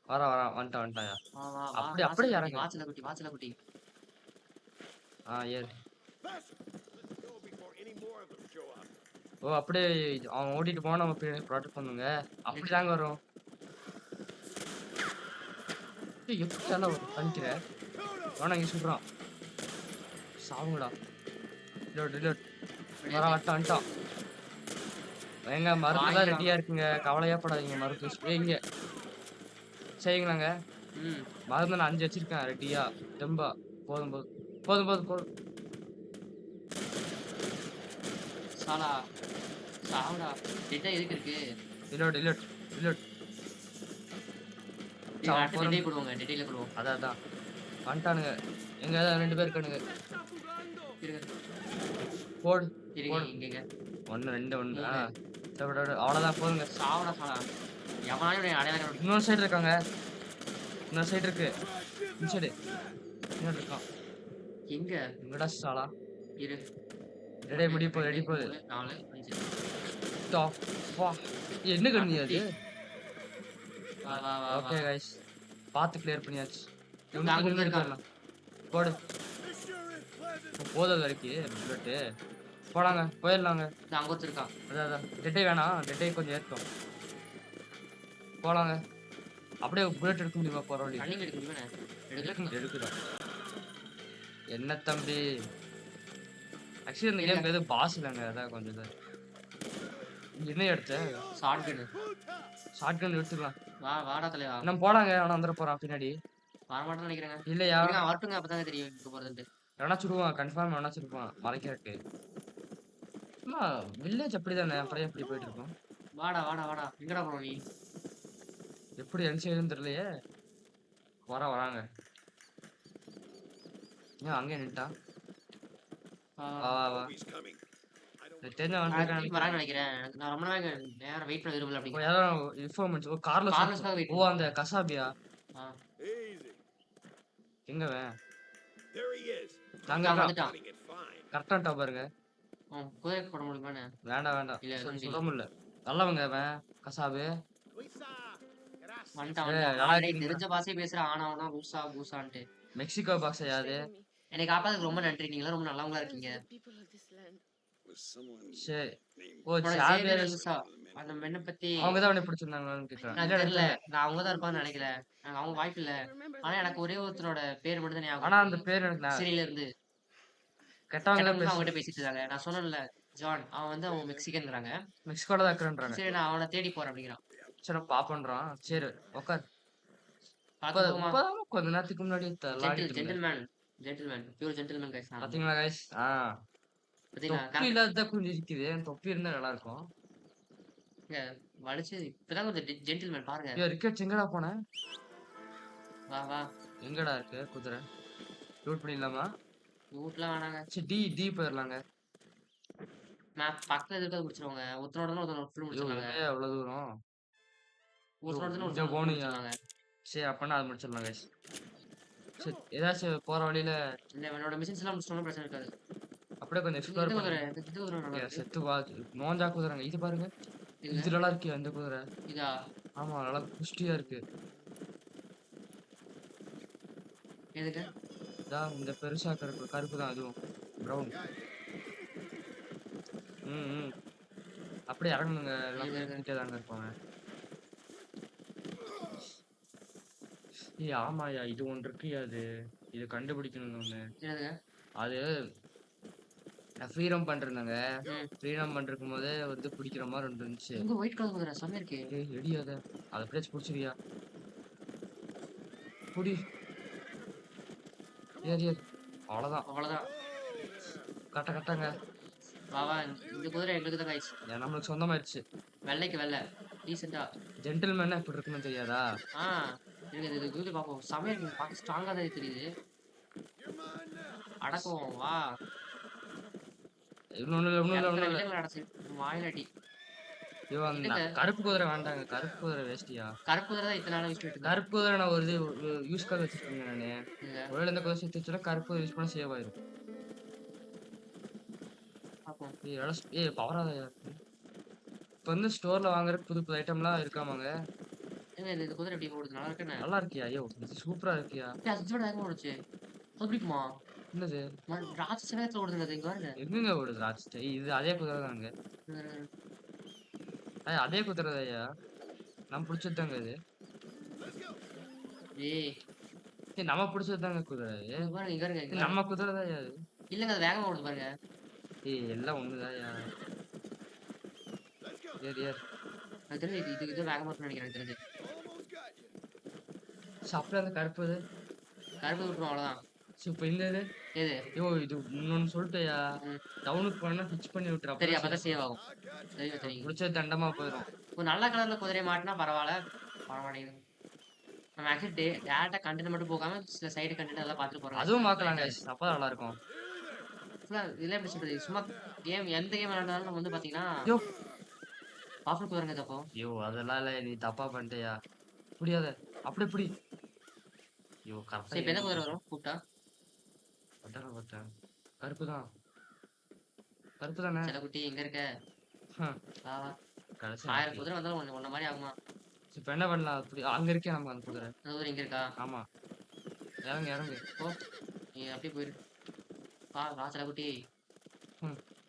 வந்துட்டாயா? வா. அப்படியே இறங்கு. வாச்சல குட்டி. ஏறு. ஓ! அப்படியே அவன் ஓட்டிட்டு போனா நம்ம பின்னாடி ப்ரொடெக்ட் பண்ணுங்க. அப்படிதாங்க வரும். ஏய் எப்படியால வரும்? தணிக்கிற? எவனோ இங்க சுடுறான். சாவுங்கடா. Reload, reload. வரான் வந்துட்டான். ஏங்க மருந்துலாம் வாங்கிக்கலாம். ரெடியா இருக்குங்க. கவலையே படாதீங்க. மருந்து வைங்க. செய்யுங்களாங்க. ம். மருந்து நான் 5 வச்சிருக்கேன் ரெடியா. தெம்பா. போதும், போதும். போதும், போதும், போதும். சாலா சாவுடா. டெட்டா எதுக்கு இருக்கு? Reload, reload, reload. நீங்க அடுத்து போதும். டெட்டைல போடுவோங்க. டெட்டைல போடுவோம். அதான், அதான். வந்துட்டானுங்க. எங்க 2 பேர் இருக்கானுங்க. இருங்க. போடு. இருங்க போடு. இங்கங்க. 1, 2, 1. ஆ. 3. விடு, விடு. அவ்வளோதான் போதுங்க. சாவுடா சாலா. எவனாலும் என்னை அடையாளம் கண்டுபிடி. இன்னொரு சைடு இருக்காங்க. இன்னொரு சைடு இருக்கு. இந்த சைடு. இன்னொரு இருக்கான். எங்க? எங்கடா சாலா? இரு. ரெடி முடிய போகுது, ரெடி 2, போகுது. 3, 4, 5. ஸ்டாப். வா. என்ன கண்ணி அது? வா வா வா வா. Okay guys. பார்த்து கிளியர் பண்ணியாச்சு. இவங்க அங்க முன்னாடி இருக்கான். போயிடலாம். போடு. போதாது வரைக்கும் புல்லட்டு. போலாங்க. போயிடலாங்க. இந்த அங்க ஒருத்தன் இருக்கான். அதான், அதான். டெட்டை வேணாம். டெட்டை கொஞ்சம் ஏற்கும். போலாங்க. அப்படியே புல்லட் எடுக்க முடியுமா போற வழி? ரன்னிங் எடுக்கணுமே. எடுக்குங்க, எடுக்குறோம். என்ன தம்பி? ஆக்சுவலி இந்த கேம் எதுவும் பாஸ் இல்லைங்க. அதான் கொஞ்சம் இது. என்ன எடுத்த? ஷார்ட் கன்னு. ஷார்ட் கன் எடுத்துக்கலாம். வா வாடா தலைவா. நம்ம போலாங்க. அவன வந்துட போறான் பின்னாடி. வரமாட்டேன்னு நினைக்கிறேங்க. இல்லையா? இருங்க வரட்டுங்க அப்பதாங்க தெரியும் எங்க போறதுன்ட்டு. எவனா சுடுவான். கன்ஃபார்ம் எவனா சுடுவான். மறைக்கிறதுக்கு. அம்மா வில்லேஜ் அப்படிதானே. அப்புறம் எப்படி போயிட்டு இருக்கோம்? வாடா வாடா வாடா. எங்கடா போறோம் நீ? எப்படி என்சைடுன்னு தெரியலையே. வராங்க. ஏன் அங்கே நின்ட்டான்? வா, வா வா. வா வா. He's coming. I don't எனக்கு தெரிஞ்ச நான் வந்துருக்கான் திருப்பி வரான்னு நினைக்கிறேன். நான் ரொம்ப நேரம் வெயிட் பண்ண விரும்பல இப்போ அப்படிங்க. யாரோ இன்ஃபார்மன்ஸ். ஓ கார்லஸ். கார்லஸ்க்காக வெயிட் ஓ அந்த கசாபியா? ஆ. Easy. எங்க அவன்? There he is. அங்க அவன் இருக்கான். வந்துட்டான். Running it fine. கரெக்டான்ட்டா பாருங்க. குதிரைக்கு போட முடியுமாண்ணே? வேண்டாம், வேண்டாம். இல்ல, எதுவும் சுட முடியல. நல்லவங்க அவன். கசாபு. Luisa. Gracias. வந்துட்டான் ஏய், வந்துட்டான். நல்லா ஆல்ரெடி இருக்கீங்களா? தெரிஞ்ச பாஷையே பேசுற ஆனாவனா பூசா பூசான்ட்டு. மெக்சிகோ பாக்ஸ் யாது? என்னை காப்பாத்துக்கு ரொம்ப நன்றி. நீங்களாம் ரொம்ப நல்லவங்களா இருக்கீங்க. Was someone சரி. named ஓ உன்னோட சாபியா. சேவியர் லூசா. அந்த மென்ன பத்தி அவங்க தான் அவனை பிடிச்சிருந்தாங்களான்னு கேட்கறேன். எனக்கு இல்ல, தெரியல. இல்ல. நான் அவங்க தான் இருப்பான்னு நினைக்கிறேன். அவங்க வாய்ப்பு இல்ல. ஆனா எனக்கு ஒரே ஒருத்தரோட பேர் மட்டும் தான் ஞாபகம். ஆனா அந்த பேர் எனக்கு நான் சிரியில இருந்து கெட்டவங்க தான் அவங்க கிட்ட பேசிட்டு இருக்காங்க. நான் சொன்னேன்ல ஜான் அவன் வந்து அவன் மெக்சிகன்றாங்க. மெக்சிகோல தான் இருக்கிறேன்றாங்க. சரி நான் அவனை தேடி போறேன் அப்படிங்கிறான். சரி பாப்பன்றான். சரி உட்கார். பார்க்க போமா? இப்பதான் கொஞ்ச நேரத்துக்கு முன்னாடி தள்ளாடிட்டு இருந்தேன். Gentleman pure gentleman guys. நான் பாத்தீங்களா கைஸ்? பாத்தீங்களா தொப்பி இல்லாத கொஞ்சம் இருக்குது. தொப்பி இருந்தா நல்லா இருக்கும். வலிச்சு இப்பதான் கொஞ்சம் ஜென்டில்மேன் பாருங்க. ஐயோ ரிக்கெட் எங்கடா போன? வா வா. எங்கடா இருக்கு குதிரை? லூட் பண்ணிடலாமா? வீட்டுலாம் வேணாங்க. சரி டி போயிடலாங்க. நான் பக்கத்துல இருக்கிறத முடிச்சிருவாங்க. ஒருத்தனோட ஒருத்தர் ஃபுல் ஐயோ முடிச்சிருவாங்க. எங்க அவ்வளவு தூரம்? ஒருத்தனோட கொஞ்சம் ஒருத்தர் போனியா? முடிச்சிருவாங்க. சரி அப்பனா அது முடிச்சிடலாம் கைஸ். சரி ஏதாச்சும் போற வழியில இல்ல என்னோட மிஷின்ஸ் எல்லாம் முடிச்சிட்டோம்னா பிரச்சனை இருக்காது. அப்படியே கொஞ்சம் எக்ஸ்ப்ளோர் இந்த குதிரை பண்ணி. இந்த குதிரை நல்லா இருக்கு. செத்து வா. நோஞ்சா குதிரைங்க. இது பாருங்க. இல்ல இது நல்லா இருக்கு அந்த குதிரை. இதா ஆமா நல்லா புஷ்டியா இருக்கு. எதுக்கு? இதான் இந்த பெருசா கருப்பு தான் அதுவும். பிரவுன். ம். அப்படியே இறங்கணுங்க. எல்லாம் கிட்டே தாங்க இருப்பாங்க. ஏய் ஆமாயா இது ஒன்று இருக்குயா அது. இது கண்டுபிடிக்கணும் ஒண்ணு. என்னதுங்க? அது நான் ஃப்ரீடம் பண்ணிருந்தேங்க. ம். ஃப்ரீடம் பண்ணிருக்கும் போதே வந்து பிடிக்கிற மாதிரி ஒன்று இருந்துச்சு. உங்க ஒயிட் கலர் குதிரை செம்ம இருக்கு. ஏய் எடி அதை அப்படியே பிடிச்சிருக்கியா? புடி. ஏறி அவ்வளோதான். அவ்வளவுதான். கரெக்டாங்க. வா வா. இந்த குதிரை எங்களுக்கு தான் கைஸ். நம்மளுக்கு சொந்தமாயிடுச்சு. வெள்ளைக்கு வெள்ளை டீசெண்டா. ஜென்டில்மேனா இப்படி இருக்குன்னு தெரியாதா? ஆ இருக்கு இது குதிரை பார்ப்போம். செமையா இருக்கு. பார்க்க ஸ்ட்ராங்கா தான் தெரியுது. அடக்குவோம் வா. இன்னொன்னு அடச்சு வாயிலடி. ஐயோ அந்த கருப்பு குதிரை வேண்டாங்க. கருப்பு குதிரை வேஸ்டியா? கருப்பு குதிரை தான் இத்தனை நாள் யூஸ் பண்ணிட்டு இருந்தேன். கருப்பு குதிரை நான் ஒரு இது யூஸ்க்காக வச்சிருக்கேங்க நானு. ஒருவேளை இந்த குதிரை சேர்த்து வச்சுனா கருப்பு யூஸ் பண்ண சேவ் ஆயிடும். பார்ப்போம். ஏய் பவராதயா. இப்போ வந்து ஸ்டோர்ல வாங்குற புது புது ஐட்டம்லாம் இருக்காமாங்க. ஏங்க இந்த குதிரை எப்படி போடுது? நல்லா இருக்குன்னு. நல்லா இருக்கியா? ஐயோ இது சூப்பரா இருக்கியா? அது விட வேகமா ஓடுச்சு. அது பிடிக்குமா? என்னது? ராட்சச வேகத்துல ஓடுதுங்க அது. இங்க பாருங்க. எங்கங்க ஓடுது ராட்சஸ்? இது அதே குதிரை தானுங்க. ம். அதே குதிரை தான்யா. நம்ம புடிச்சது தாங்க இது. ஏய் நம்ம புடிச்சது தாங்க குதிரை. இங்க பாருங்க, இங்க பாருங்க, இங்க பாருங்க. நம்ம குதிரை தான்யா அது. இல்லங்க அது வேகமா ஓடுது பாருங்க. எல்லாம் ஒண்ணுதான்யா. ஏறு ஏறு. எனக்கு தெரிஞ்சு இது வேகமா இருக்கும்னு நினைக்கிறேன் எனக்கு தெரிஞ்சு. அப்படியே அந்த கருப்பு இது. கருப்பு விட்டுரும் அவ்வளவுதான். இப்ப இந்த இது. எது? இது இன்னொன்னு சொல்லிட்டேயா. ம். டவுனுக்கு போனா பிச் பண்ணி விட்டுரு. சரி அப்பதான் அப்பதான் சேவ் ஆகும். தெரியும் தெரியும். புடிச்சது தண்டமா போயிடும். ஒரு நல்ல கலர்ல குதிரையை மாட்டினா பரவாயில்ல. பரவாயில்லைங்க. நம்ம ஆக்சுவலி டேரக்டா கண்டென்ட் மட்டும் போகாம சில சைடு கண்டென்ட் எல்லாம் பார்த்துட்டு போறோம். அதுவும் பார்க்கலாம் guys. அப்பதான் நல்லா இருக்கும். இதெல்லாம் எப்படி சொல்றது? சும்மா எந்த கேம் விளையாண்டாலும் நம்ம வந்து பாத்தீங்கன்னா ஐயோ பாப்புலர் குதிரைங்க தப்போ. ஐயோ அதெல்லாம் இல்ல. நீ தப்பா பண்ணிட்டியா. புரியாத. அப்படி இப்படி. ஐயோ சரி இப்ப எந்த குதிரை வரும் கூப்பிட்டா? கரெக்டா. கருப்பு தான். கருப்பு தானே. சில குட்டி எங்க இருக்க? வா வா. கடைசி 1000 குதிரை வந்தாலும் ஒன்ன மாதிரி ஆகுமா? இப்ப என்ன பண்ணலாம்? அப்படி அங்க இருக்கே நம்ம அந்த குதிரை. அந்த குதிரை இங்க இருக்கா? ஆமா. இறங்கு இறங்கு. ஓ நீ அப்படியே போயிரு. வா வா சில குட்டி.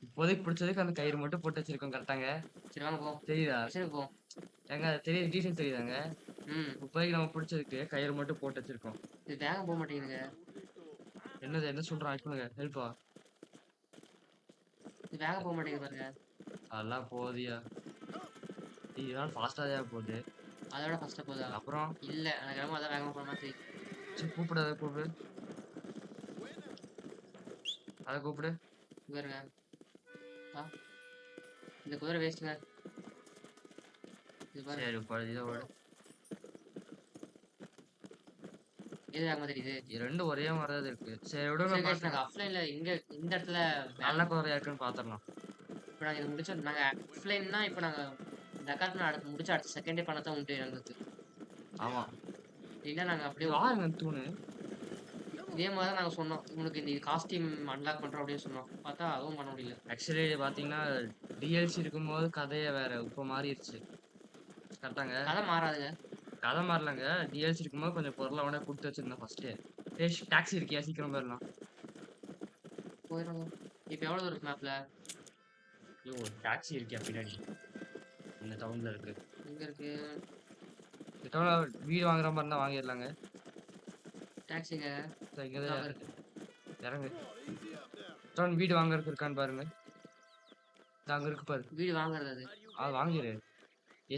இப்போதைக்கு பிடிச்சதுக்கு அந்த கயிறு மட்டும் போட்டு வச்சிருக்கோம் கரெக்டாங்க. சரி வாங்க போ. தெரியுதா? சரி போ. எங்க தெரியுது டீசல் தெரியுதாங்க. ம். இப்போதைக்கு நம்ம பிடிச்சதுக்கு கயிறு மட்டும் போட்டு வச்சிருக்கோம். இது வேகம் போக மாட்டேங்குதுங்க. என்ன சொல்றான் சொல்லுங்க. ஹெல்ப்பா. இது வேகம் போக மாட்டேங்குது பாருங்க. அதெல்லாம் போதியா. இதெல்லாம் ஃபாஸ்டா தான் போகுது. அதோட ஃபர்ஸ்ட் போதா? அப்புறம் இல்ல எனக்கு என்னமோ அதான் வேகமா போற மாதிரி. சரி கூப்பிடு. அதை கூப்பிடு. இங்க இருங்க. வா. இந்த குதிரை வேஸ்ட்டுங்க. இது பாரு. சரி இதை ஓடு. எது வேகமா தெரியுது? இது ரெண்டும் ஒரே மாதிரி தான் இருக்கு. சரி சரி விடுங்க. guys, நாங்க ஆஃப்லைன்ல இந்த இடத்துல நல்ல குதிரையா இருக்குன்னு பாத்துடலாம். இப்போ நாங்க இது முடிச்சோம். நாங்க ஆஃப்லைன்னா இப்போ நாங்க டக்கார்ட்ல அடுத்து முடிச்சு அடுத்த செகண்டே பண்ணத்தான் உண்டு எங்களுக்கு. ஆமா. இல்ல நாங்க அப்படியே யாருங்க தூணு? இதே மாதிரி தான் நாங்க சொன்னோம். உங்களுக்கு இந்த காஸ்டியூம் அன்லாக் பண்றோம் அப்படின்னு சொன்னோம். பார்த்தா அதுவும் பண்ண முடியல. ஆக்சுவலி பாத்தீங்கன்னா டிஎல்சி இருக்கும்போது கதையை வேற இப்ப மாறிடுச்சு. கரெக்டாங்க. கதை மாறாதுங்க. கதை மாறலங்க. டிஎல்சி இருக்கும்போது கொஞ்சம் பொருளை உடனே கொடுத்து வச்சிருந்தேன் ஃபர்ஸ்டே. டாக்ஸி இருக்கியா சீக்கிரம் போயிடலாம். போயிடும். இப்போ எவ்வளவு இருக்கு மேப்ல? ஐயோ டாக்ஸி இருக்கியா பின்னாடி? இந்த டவுன்ல இருக்கு. எங்க இருக்கு இந்த டவுன்ல வீடு வாங்குற மாதிரி இருந்தா வாங்கிடலாங்க. டாக்ஸிங்க? இங்கதான் இருக்கு. இறங்கு. டவுன் வீடு வாங்குறதுக்கு இருக்கான்னு பாருங்க. அங்க இருக்கு பாரு. வீடு வாங்குறது அது வாங்கிரு.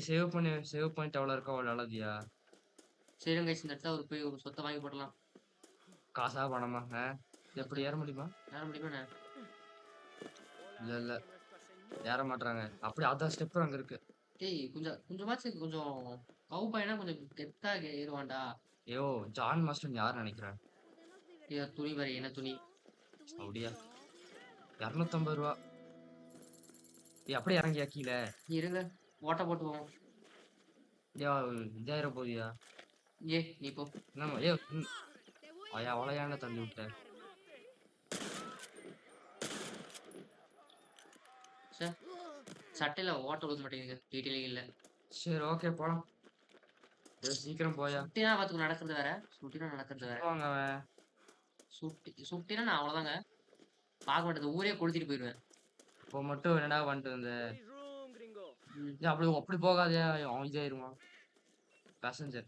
சேவ் பண்ணிட்டு எவ்வளவு இருக்கோ அவ்வளவு நல்லதியா. சரிங்க guys, இந்த இடத்துல ஒரு போய் ஒரு சொத்தை வாங்கி போடலாம். காசா பணமா? எப்படி ஏற முடியுமா? ஏற முடியுமா? இல்ல ஏற மாட்டாங்க. அப்படி அதான் ஸ்டெப் அங்க இருக்கு. டேய் கொஞ்சமாச்சும் கொஞ்சம் கவு பையனா கொஞ்சம் கெத்தா ஏறுவான்டா. ஐயோ ஜான் மாஸ்டர் யார் நினைக்கிறேன்? துணி பாரு என்ன துணி. அப்படியா? 250 ரூபா. அப்படியே இறங்கியா கீழே? இருங்க ஓட்ட போட்டு போவோம். இதாயிரம் போதியா? நீ போ. நம்ம அவளையான தள்ளி விட்ட. சார் சட்டையில ஓட்ட ஊத்த மாட்டேங்குது. டீட்டெயிலிங் இல்ல. சரி ஓகே போலாம். சீக்கிரம் போயா. சுட்டினா பாத்துக்கு நடக்கிறது வேற. சுட்டினா நடக்கிறது வேற. வாங்க. சுட்டினா நான் அவ்வளவுதாங்க பார்க்க மாட்டேன். ஊரே கொடுத்துட்டு போயிடுவேன். இப்போ மட்டும் என்னடா பண்ணிட்டு வந்த? அப்படி போகாதே. அவன் இதாயிருவான். பேசஞ்சர்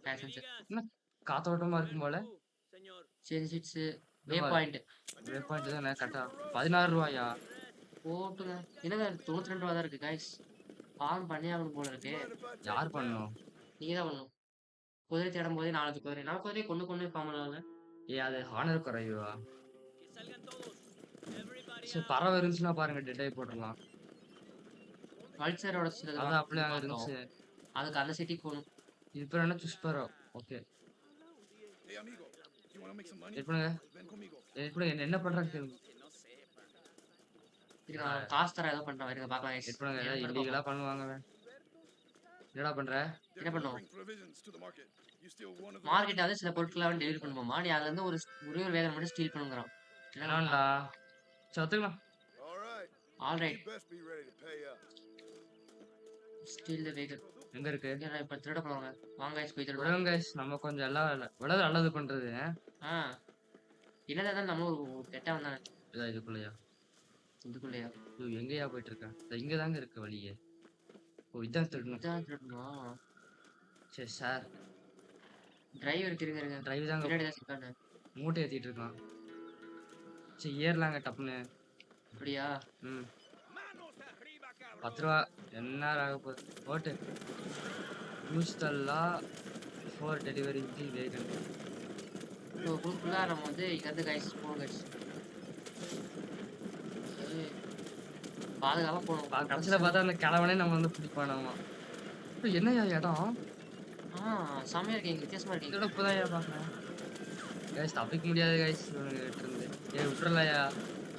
என்ன காத்தோட்டமா இருக்கும் போல. சரி சிட்ஸ் வே பாயிண்ட் தானே கரெக்டா? 16 ரூபாயா? போட்டுங்க. என்னங்க 92 ரூபா தான் இருக்கு கைஸ். ஃபார்ம் பண்ணி ஆகணும் போல இருக்கு. யார் பண்ணணும்? நீங்க தான் பண்ணணும். குதிரை தேடும் போதே 4 குதிரை 4 குதிரையை கொண்டு ஃபார்ம் பண்ணலாம்ல. அது ஹானர் குறைவா? சரி பறவை இருந்துச்சுன்னா பாருங்க டெட்டாய் போட்டுடலாம். வல்சரோட சில அதான் அப்படியே அங்க இருந்துச்சு. அதுக்கு அந்த சிட்டிக்கு போகணும். இது பேர் என்ன? சுஸ்பரோ. ஓகே என்ன பண்றாங்க? காசு தர ஏதோ பண்றேன். இருங்க பார்க்கலாம். இல்லீகலா பண்ணுவாங்க. என்னடா பண்ற? என்ன பண்ணுவோம்? மார்க்கெட் வந்து சில பொருட்களை டெலிவரி பண்ணுவோமா? நீ அதுல இருந்து ஒரே ஒரு வேகன் மட்டும் ஸ்டீல் பண்ணுங்கறான். என்னடா? சத்துக்கலாம். ஆல்ரைட். ஸ்டீல் தி வேகன் எங்க இருக்கு? இப்ப திருட போறாங்க. வாங்க गाइस போய் திருடுவோம். விடுங்க गाइस நம்ம கொஞ்சம் எல்லாம் விட நல்லது பண்றது. என்னதான் இருந்தாலும் நம்மளும் ஒரு கெட்டவன் தானே. இதான் இதுக்குள்ளயா? இதுக்குள்ளயா? ஐயோ! எங்கேயா போயிட்டு இருக்க? இங்க தாங்க இருக்கு வழியே. ஓ! இதான் திருடணும். இதான் திருடணுமா? சரி சார். டிரைவர் இருங்க இருங்க. டிரைவர் தாங்க பின்னாடி தான் சிக்கானு. மூட்டை ஏத்திட்டு இருக்கான். சரி ஏறலாங்க டப்புன்னு. அப்படியா? ம். Manos arriba, ரூ. cabrón. 10 என்ன ஆக போகுது? ஓட்டு. Use the law for delivery the wagon. So குரூப்ல நம்ம வந்து இங்கேருந்து கைஸ் போகணும் கைஸ். பாதுகாப்பாக போகணும். கடைசியில பார்த்தா அந்த கிழவனே நம்ம வந்து பிடிப்பானாமா. என்னய்யா இடம்? செம்மையா இருக்கீங்க, வித்தியாசமா இருக்கீங்க. இதோட இப்போதான் பார்க்குறேன். கைஸ் தப்பிக்க முடியாது கைஸ் இவனுங்கிட்ட இருந்து. விட்டுறலையா?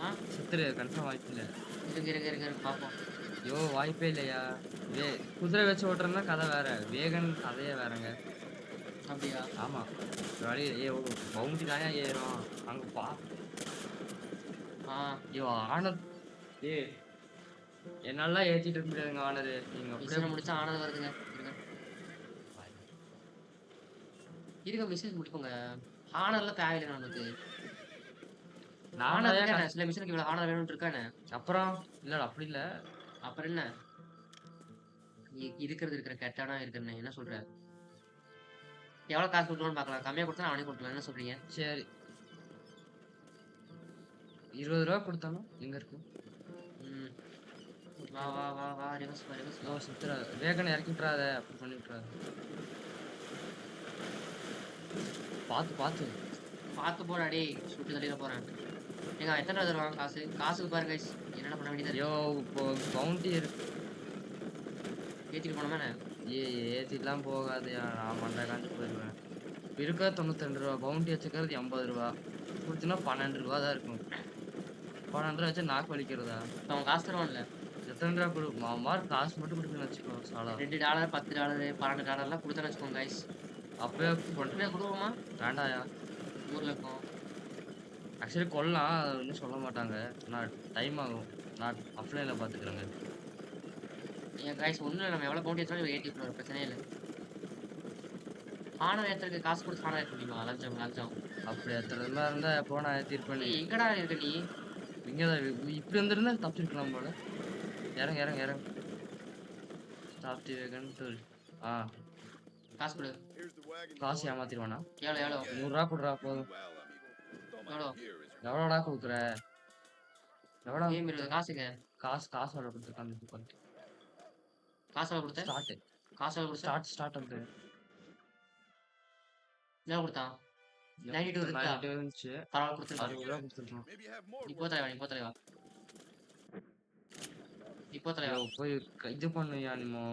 ஆ செத்துரு கன்ஃபார்ம் வாய்ப்பு இல்லை. இருங்க இருங்க இருங்க இருங்க பார்ப்போம். ஐயோ வாய்ப்பே இல்லையா? வே குதிரை வச்சு ஓட்டுறதுனா கதை வேற. வேகன் கதையே வேறங்க. அப்படியா? ஆமா. ஒரு வழி ஒரு பவுண்டி தாயா ஏறும். அங்க பா. ஐயோ ஆனர். ஏய் என்னாலாம் ஏத்திட்டு இருக்க முடியாதுங்க ஆனரு. நீங்க அப்படியே மிஷினை முடிச்சா ஆனது வருதுங்க. இருங்க இருங்க மிஷின் முடிப்போங்க. ஆனர்லாம் தேவையில்லை நமக்கு. நான் ஆனர் தான் இருக்கானே, சில மிஷினுக்கு இவ்வளோ ஆனர் வேணும்னு இருக்கானே. அப்புறம் இல்ல அப்படி இல்ல. அப்புறம் என்ன? இருக்கிற கெட்டானா இருக்கிறேன் என்ன சொல்ற? எவ்வளோ காசு கொடுக்கணும்னு பார்க்கலாம். கம்மியாக கொடுத்தா அவனே கொடுக்கலாம். என்ன சொல்றீங்க? சரி 20 ரூபா கொடுத்தாலும் எங்க இருக்கு? ம் வா வா வா வா ரிவர்ஸ் வா ரிவர்ஸ் ஓ வா. சுத்துற வேகனை இறக்கி விட்டுறாத. அப்படி பண்ணி விட்டுறாத. பார்த்து பார்த்து. பார்த்து போடா டேய், சுட்டு தள்ளிட போறேன். ஏங்க எத்தனை ரூபா தருவாங்க காசு? காசுக்கு பாரு கைஸ், என்னென்ன பண்ண வேண்டியதா ஐயோ இருக்கு. இப்போ பவுண்டி இருக்கு. ஏற்றிட்டு போனோமே. ஏத்திலாம் போகாதயா. நான் மண்டை காஞ்சு போயிடுவேன். இப்போ இருக்கிற 92 ரூபா. பவுண்டி வச்சுக்கிறது 80 ரூபா. கொடுத்தீங்கன்னா 12 ரூபா தான் இருக்கும். 12 ரூபா வச்சு நாக்கு வலிக்கிறதா? அவன் காசு தருவான்ல. எத்தனை ரூபா கொடு மாமா காசு மட்டும் கொடுப்பேன்னு வச்சுக்கோ சாலா. $2 $10 $12 கொடுத்தேன்னு வச்சுக்கோங்க கைஸ். அப்பவே பண்ணுறேன். உடனே கொடுவோமா? வேண்டாயா? ஊரில் இருக்கோம். ஆக்சுவலி கொல்லலாம். அது ஒன்றும் சொல்ல மாட்டாங்க. நான் டைம் ஆகும். நான் ஆஃப்லைனில் பார்த்துக்கிறேங்க. என் கைஸ் ஒன்றும் இல்லை, நம்ம எவ்வளோ பவுண்ட் ஏற்றினாலும் ஏற்றி விட்டுருவோம், பிரச்சனையே இல்லை. ஆனர் ஏற்றுறதுக்கு காசு கொடுத்து ஆனர் ஏற்ற முடியுமா? லஞ்சம் லஞ்சம். அப்படி எத்தனை மாதிரி இருந்தால் எப்போ நான் ஏற்றிருப்பேன். ஏய், எங்கடா இருக்க நீ? இங்கே தான் இப்படி வந்துருந்தா தப்பிச்சிருக்கலாம் போல. இறங்க இறங்க இறங்க. சாப்பிட்டு வேகன்ட்டு. ஆ காசு கொடு. Here's the wagon. காசு ஏமாத்திடுவானா? எவ்வளோ எவ்வளோ 100 ரூபா கொடுறா போதும். Well, amigo. Toma எவ்வளோ? here is எவ்வளோடா கொடுக்குற? எவ்வளோ கேம் இருக்குது காசுங்க. காசு எவ்வளோ கொடுத்துருக்கான்? காசு எவ்வளோ கொடுத்தேன்? ஸ்டார்ட் காசு எவ்வளோ கொடுத்தேன்? ஸ்டார்ட் வந்து எவ்வளோ கொடுத்தான்? 92 இருக்கா? 92 இருந்துச்சு. பரவாயில்ல கொடுத்துருக்கான். 60 ரூபா கொடுத்துருக்கான். maybe have more. நீ போ தலைவா, நீ போ தலைவா. நீ போ தலைவா. போய் இது பண்ணுயா நீமோ.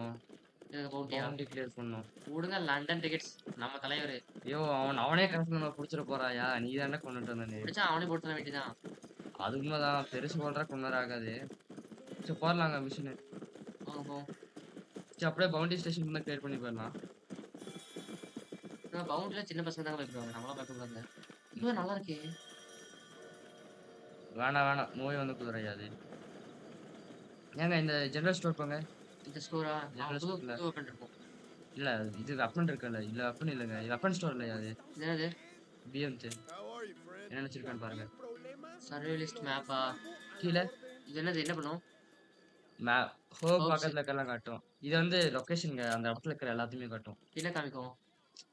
எனக்கு பவுண்டியா? பவுண்டி கிளியர் பண்ணும். விடுங்க, லண்டன் டிக்கெட்ஸ் நம்ம தலைவர். ஐயோ அவனே கணக்கு நம்ம பிடிச்சிட போறாயா? நீ தானே கொண்டுட்டு வந்தே. பிடிச்சா அவனே போட்டு தர வேண்டியதான். அது உண்மைதான். பெருசு போடுறா கொண்டு ஆகாது. சரி போடலாங்க மிஷினு. வாங்க போ. சரி அப்படியே பவுண்டி ஸ்டேஷன் தான் கிளியர் பண்ணி போயிடலாம். பவுண்டில் சின்ன பசங்க தான் பயப்படுவாங்க, நம்மளாம் பயப்படுவாங்க. இது நல்லா இருக்கே. வேணாம் நோய் வந்து குதிரையாது. ஏங்க இந்த ஜெனரல் ஸ்டோர் போங்க. இந்த ஸ்டோரா? General புது store ல. புது வெப்பன் இருக்கும். இல்ல இது வெப்பன் இருக்குல்ல. இல்ல வெப்பன் இல்லைங்க. வெப்பன் ஸ்டோர் இல்லையா அது? இது என்னது? BMC How are you, friend? என்ன நினைச்சிருக்கான்னு பாருங்க. சர்வேலிஸ்ட் மேப்பா? கீழே இது என்னது? என்ன பண்ணும்? ஹோம் பக்கத்துல இருக்கலாம் காட்டும். இது வந்து லொகேஷனுங்க. அந்த இடத்துல இருக்கிற எல்லாத்தையுமே காட்டும். என்ன காமிக்கும்?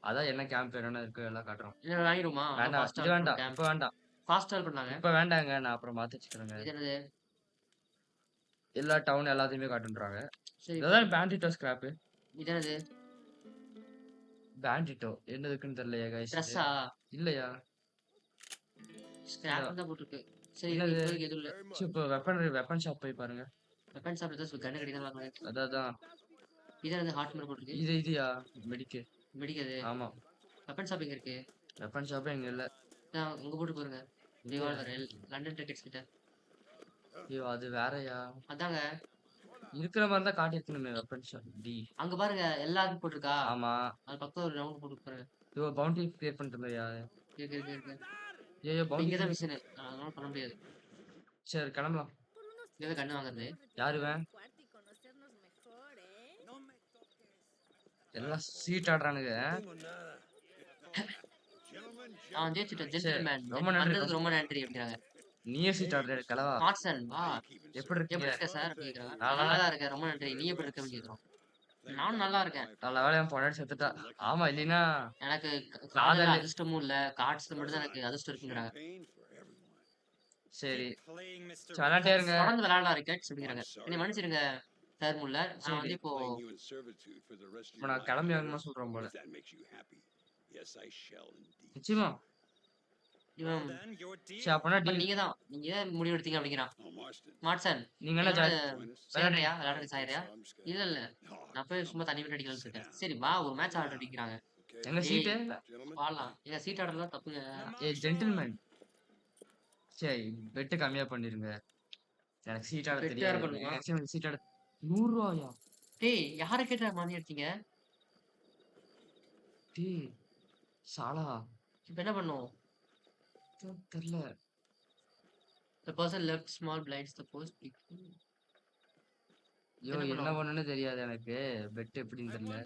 அதான் என்ன கேம்ப் என்னென்ன இருக்கு எல்லாம் காட்டுறோம். என்ன வாங்கிடுமா? வேண்டாம் இது வேண்டாம். இப்ப வேண்டாம். ஃபாஸ்ட் ஹெல்ப் பண்ணாங்க. இப்ப வேண்டாங்க. நான் அப்புறம் மாத்தி வச்சுக்கிறேங்க. இது என்னது? எல்லா டவுன் எல்லாத்தையுமே காட்டுன்றாங்க. சரி, இதான் பேண்டிட்டோ ஸ்கிராப். இது என்னது? பேண்டிட்டோ என்னதுக்குன்னு தெரியலையா கைஸ்? ட்ரெஸ்ஸா? இல்லையா? ஸ்கிராப் தான் போட்டுருக்கு. சரி, என்னது? இப்போதைக்கு எதுவும் இல்லை. சரி இப்போ வெப்பன் ஷாப் போய் பாருங்க. வெப்பன் ஷாப்ல தான் கண்ணு கிடைக்கலாம் வாங்க. அதான் இது என்னது? ஹாட் மேல் போட்டுருக்கு. இதுயா மெடிக்கு. வெடிக்காது. ஆமா வெப்பன் ஷாப் எங்க இருக்கு? வெப்பன் ஷாப்பே இங்க இல்ல. நான் உங்க போட்டு போருங்க. லண்டன் டிக்கெட்ஸ் கிட்ட. ஐயோ அது வேறயா? அதாங்க இருக்கிற மாதிரி தான் காட்டியிருக்கணுமே வெப்பன் ஷாப் டி. அங்க பாருங்க, எல்லாரும் போட்டிருக்கா. ஆமா அது பக்கம் ஒரு ரவுண்ட் போட்டு பாருங்க. ஐயோ பவுண்டி கிளியர் பண்ணிட்டு இருந்தியா? இருக்கு இருக்கு இருக்கு. ஐயோ பவுண்டி இங்க தான் மிஷின், அதனால பண்ண முடியாது. சரி கிளம்பலாம். இங்க கண்ணு வாங்குறது. யாருவேன் எல்லாம் சீட் ஆடுறானுங்க. Tengo nada. Gentlemen, ஜெயிச்சுட்டோம். சரி. ஜென்டில்மேன். ரொம்ப நன்றி. வந்ததுக்கு ரொம்ப நன்றி அப்படிங்கிறாங்க. நீயே சீட் ஆர்டர் கிழவா. வாட்சன் வா. எப்படி இருக்கீங்க? எப்படி இருக்க சார்? அப்படி கேட்குறாங்க. நல்லா நல்லா தான் இருக்கேன். ரொம்ப நன்றி. நீ எப்படி இருக்க? அப்படின்னு கேட்குறோம். நானும் நல்லா இருக்கேன். நல்ல வேளை என் பொண்டாட்டி செத்துட்டா. ஆமா இல்லைன்னா எனக்கு காதல்ல காதல் அதிர்ஷ்டமும் இல்ல. கார்ட்ஸ்ல மட்டும் தான் எனக்கு அதிர்ஷ்டம் இருக்குங்கிறாங்க. சரி. சரி, விளையாண்டே இருங்க. தொடர்ந்து விளையாடலாம் ரிக்கெட்ஸ் அப்படிங்கிறாங்க. என்னை மன்னிச்சிடுங்க சார் முல்ல. நான் சரி. வந்து இப்போ இப்ப நான் கிளம்பி வரணுமா சொல்றேன் போல. நிச்சயமா. இவன் சரி அப்பனா அப்ப நீங்க தான். நீங்க தான் முடிவு எடுத்தீங்க அப்படிங்கிறான். மாட்சன் நீங்க என்ன என்னோட ஜாயின் விளையாடுறியா? விளையாடுறதுக்கு சாயறியா? இல்ல, இல்ல. நான் போய் சும்மா தண்ணி மட்டும் அடிக்கலாம்னு இருக்கேன். சரி வா ஒரு மேட்ச் ஆட அடிக்கிறாங்க. எங்க ஏய் சீட்டு? வாடலாம். ஏங்க சீட் ஆடுறதுலாம் தப்புங்க. ஏய் ஜென்டில்மேன். சரி பெட் கம்மியா பண்ணிருங்க. எனக்கு சீட் ஆட பெட் வேற தெரியாது. பண்ணுமா? எனக்கு சீட் ஆட ₹100 டேய் யார கேட்டா மணி எடுத்தீங்க? டேய் சாலா இப்ப என்ன பண்ணும்? தெரியல. The person left small blinds the post. ஐயோ என்ன என்ன பண்ணுவோம்? பண்ணணும்னு தெரியாது எனக்கு. பெட் எப்படின்னு தெரியல.